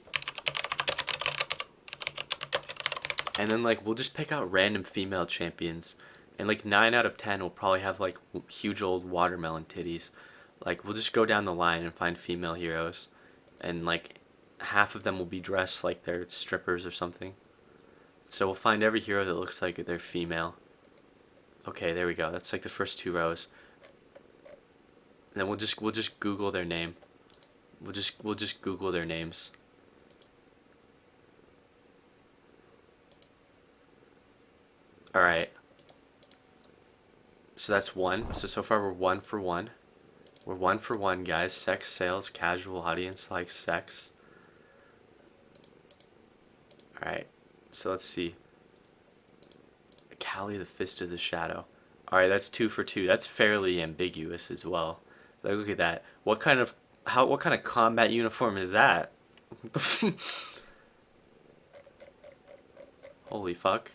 And then like we'll just pick out random female champions, and like 9 out of 10 will probably have like huge old watermelon titties. Like we'll just go down the line and find female heroes, and like half of them will be dressed like they're strippers or something. So we'll find every hero that looks like they're female. Okay, there we go. That's like the first 2 rows. And then we'll just Google their name. We'll just Google their names. All right. So that's 1. So far we're 1 for 1. We're 1 for 1, guys. Sex sales, casual audience likes sex. Alright, so let's see. Kali, the Fist of the Shadow. Alright, that's 2 for 2. That's fairly ambiguous as well. Like, look at that. What kind of combat uniform is that? Holy fuck.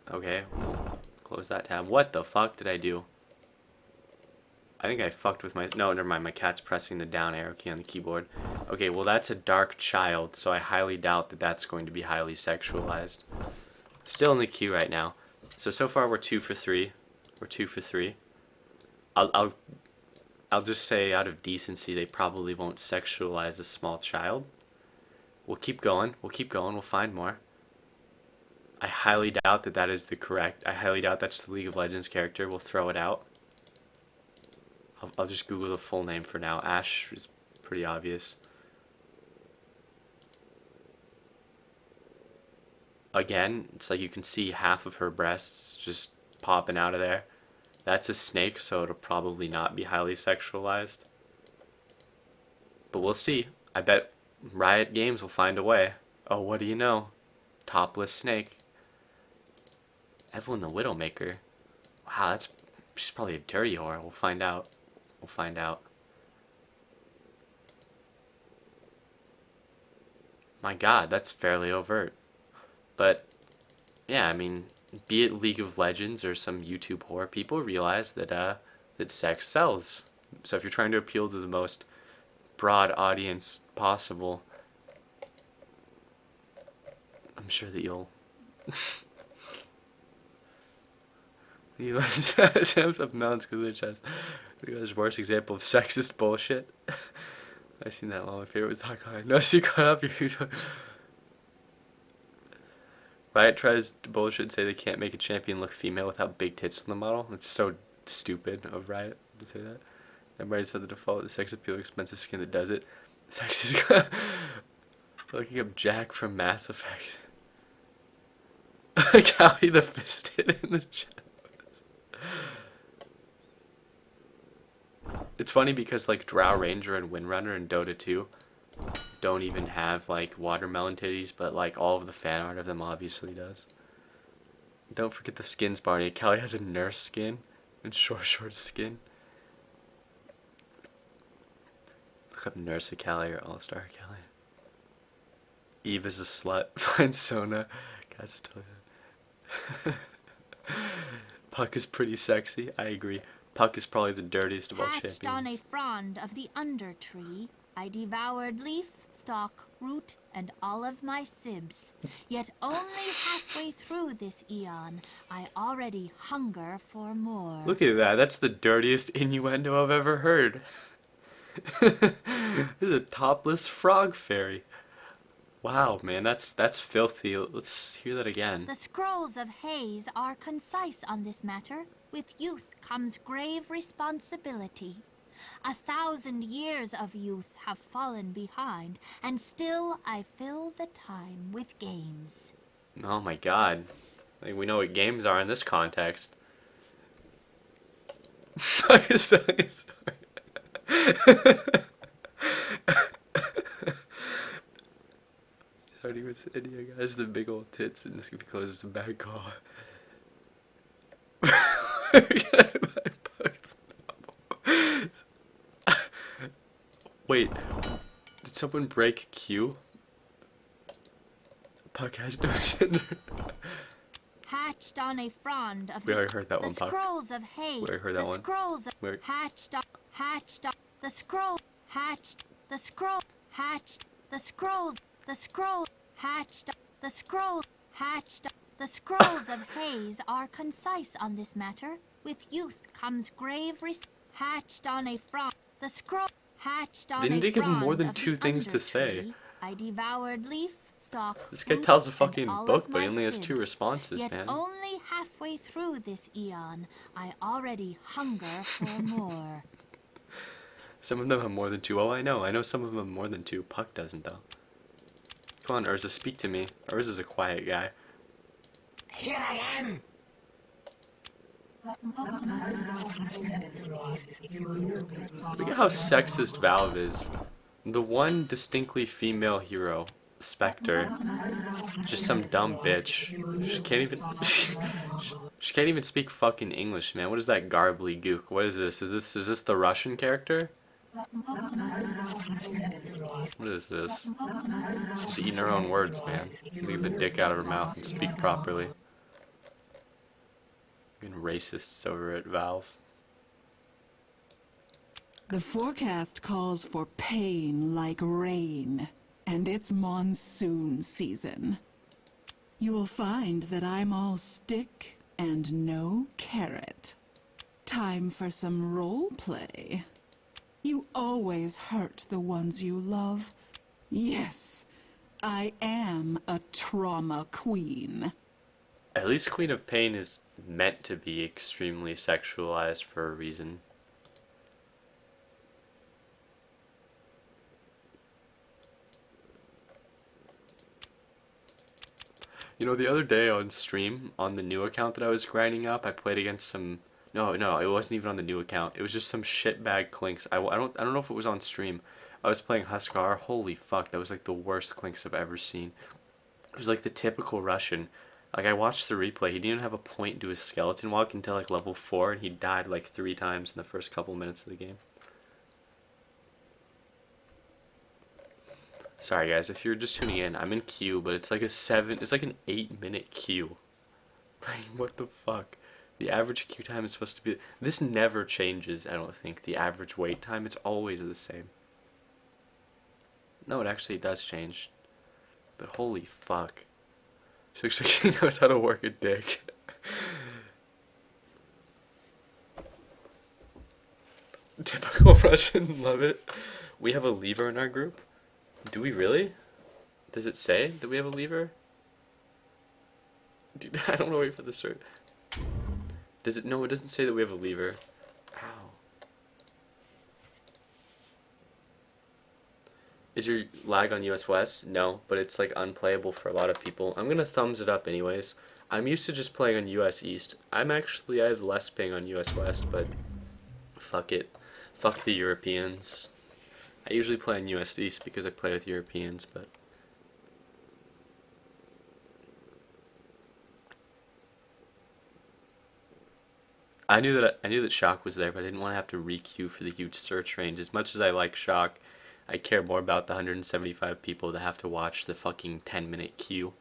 Okay, we'll close that tab. What the fuck did I do? I think I fucked with my... No, never mind. My cat's pressing the down arrow key on the keyboard. Okay, well that's a dark child, so I highly doubt that that's going to be highly sexualized. Still in the queue right now. So far we're 2 for 3. We're 2 for 3. I'll just say out of decency they probably won't sexualize a small child. We'll keep going. We'll keep going. We'll find more. I highly doubt that that is the correct... I highly doubt that's the League of Legends character. We'll throw it out. I'll just Google the full name for now. Ash is pretty obvious. Again, it's like you can see half of her breasts just popping out of there. That's a snake, so it'll probably not be highly sexualized. But we'll see. I bet Riot Games will find a way. Oh, what do you know? Topless snake. Evelyn the Widowmaker. Wow, she's probably a dirty whore. We'll find out. We'll find out. My God, that's fairly overt. But yeah, I mean, be it League of Legends or some YouTube whore, people realize that that sex sells. So if you're trying to appeal to the most broad audience possible, I'm sure that you'll. You Sam's up mountains because of their chest. The worst example of sexist bullshit. I seen that one. My favorite was Doc High. No, she caught up you. Riot tries to bullshit and say they can't make a champion look female without big tits on the model. It's so stupid of Riot to say that. Everybody said the default, the sex appeal, expensive skin that does it. Sex is looking up Jack from Mass Effect. Callie the Fisted in the shadows. It's funny because like Drow Ranger and Windrunner and Dota 2 don't even have like watermelon titties, but like all of the fan art of them obviously does. Don't forget the skins, Barney. Callie has a nurse skin and short skin. Look up Nurse Callie or All-Star Callie. Eve is a slut. Find Sona. Guys, Puck is pretty sexy. I agree. Puck is probably the dirtiest of all champions. Hatched on a frond of the undertree, I devoured leaf, stalk, root, and all of my sibs. Yet only halfway through this eon, I already hunger for more. Look at that. That's the dirtiest innuendo I've ever heard. This is a topless frog fairy. Wow, man, that's filthy. Let's hear that again. The scrolls of haze are concise on this matter. With youth comes grave responsibility. 1,000 years of youth have fallen behind, and still I fill the time with games. Oh my God. Like, we know what games are in this context. Sorry. Starting with India guys, the big old tits, and this closes the back call. Wait, did someone break Q? Puck has no gender. Hatched on a frond of We already heard that one, Puck. Scrolls of haze. We already heard that one. Scrolls of hatched on the scroll hatched the scroll hatched the scrolls hatched the scrolls hatched the scrolls of haze are concise on this matter. With youth comes grave hatched on a frond. The scroll hatched on Didn't a they give him more than frond of 2 the things to say? undertree. I devoured leaf, stalk, This guy root, tells a and fucking all book, of but he my only has 2 sibs. responses, Yet man. only halfway through this eon, I already hunger for more. Some of them have more than 2. Oh, I know some of them have more than 2. Puck doesn't, though. Come on, Urza, speak to me. Urza's a quiet guy. Here I am! Look at how sexist Valve is. The one distinctly female hero, Spectre, just some dumb bitch. She can't even she can't even speak fucking English, man. What is that garbly gook? What is this? Is this the Russian character? What is this? She's eating her own words, man. She's get the dick out of her mouth and speak properly. Fucking racists over at Valve. The forecast calls for pain like rain, and it's monsoon season. You will find that I'm all stick and no carrot. Time for some role play. You always hurt the ones you love. Yes, I am a trauma queen. At least Queen of Pain is meant to be extremely sexualized for a reason. You know, the other day on stream, on the new account that I was grinding up, I played against some... No, it wasn't even on the new account. It was just some shitbag Clinks. I don't know if it was on stream. I was playing Huskar. Holy fuck, that was like the worst Clinks I've ever seen. It was like the typical Russian. Like, I watched the replay. He didn't even have a point to his skeleton walk until, like, level 4, and he died, like, 3 times in the first couple minutes of the game. Sorry, guys, if you're just tuning in, I'm in queue, but it's like it's like an 8-minute queue. Like, what the fuck? The average queue time is supposed to be... This never changes, I don't think. The average wait time, it's always the same. No, it actually does change. But holy fuck. She looks like she knows how to work a dick. Typical Russian, love it. We have a lever in our group? Do we really? Does it say that we have a lever? Dude, I don't want to wait for the start. Does it? No, it doesn't say that we have a lever. Ow. Is your lag on US West? No, but it's like unplayable for a lot of people. I'm gonna thumbs it up anyways. I'm used to just playing on US East. I have less ping on US West, but fuck it. Fuck the Europeans. I usually play on US East because I play with Europeans, but I knew that Shock was there, but I didn't want to have to re-queue for the huge search range. As much as I like Shock, I care more about the 175 people that have to watch the fucking 10-minute queue.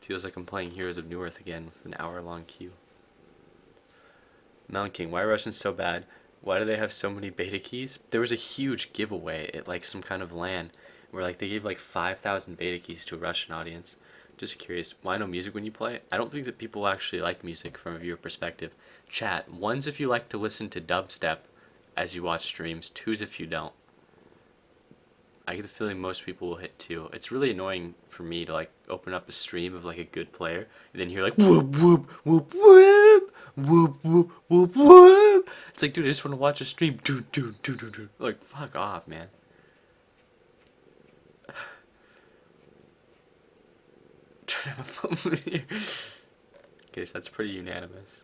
Feels like I'm playing Heroes of Newerth again with an hour-long queue. Mountain King, why are Russians so bad? Why do they have so many beta keys? There was a huge giveaway at like some kind of LAN where like they gave like 5,000 beta keys to a Russian audience. Just curious, why no music when you play? I don't think that people actually like music from a viewer perspective. Chat, 1's if you like to listen to dubstep as you watch streams, 2's if you don't. I get the feeling most people will hit 2. It's really annoying for me to like open up a stream of like a good player and then hear like whoop whoop whoop whoop whoop whoop whoop whoop. It's like, dude, I just want to watch a stream. Dude. Like, fuck off, man. Trying to have fun with you. Okay, so that's pretty unanimous.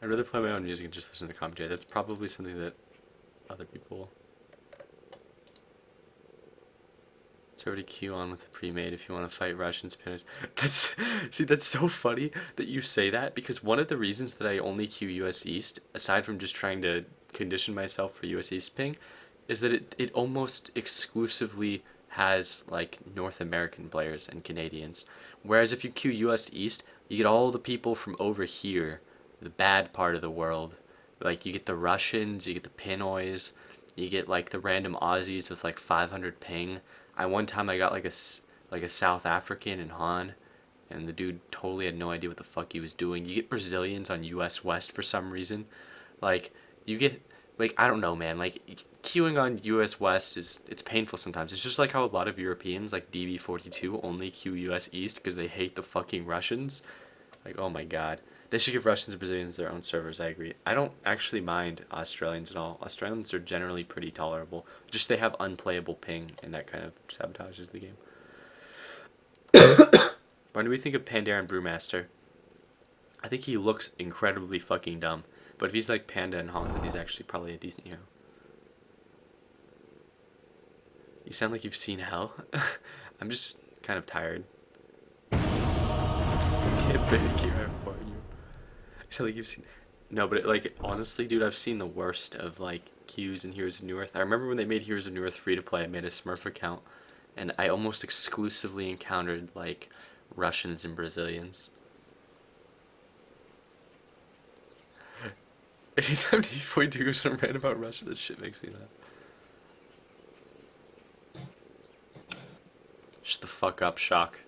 I'd rather play my own music and just listen to the commentary. That's probably something that other people... It's already queue on with the pre-made if you want to fight Russian spinners. That's so funny that you say that, because one of the reasons that I only queue US East, aside from just trying to condition myself for US East ping, is that it almost exclusively has like North American players and Canadians. Whereas if you queue US East, you get all the people from over here, the bad part of the world. Like you get the Russians, you get the Pinoys, you get like the random Aussies with like 500 ping. One time I got like a South African in Han, and the dude totally had no idea what the fuck he was doing. You get Brazilians on US West for some reason. Like you get like, I don't know, man, like queuing on US West it's painful sometimes. It's just like how a lot of Europeans like DB42 only queue US East because they hate the fucking Russians. Like, oh my god. They should give Russians and Brazilians their own servers, I agree. I don't actually mind Australians at all. Australians are generally pretty tolerable. Just they have unplayable ping, and that kind of sabotages the game. What do we think of Pandaren Brewmaster? I think he looks incredibly fucking dumb. But if he's like Panda and Han, then he's actually probably a decent hero. You sound like you've seen hell. I'm just kind of tired. Can't beg you, I'm for you. You sound like you've seen... No, but like, honestly, dude, I've seen the worst of like queues in Heroes of Newerth. I remember when they made Heroes of Newerth free to play, I made a Smurf account, and I almost exclusively encountered like Russians and Brazilians. Anytime D42 goes on a rant about Russia, that shit makes me laugh. Shut the fuck up, Shock.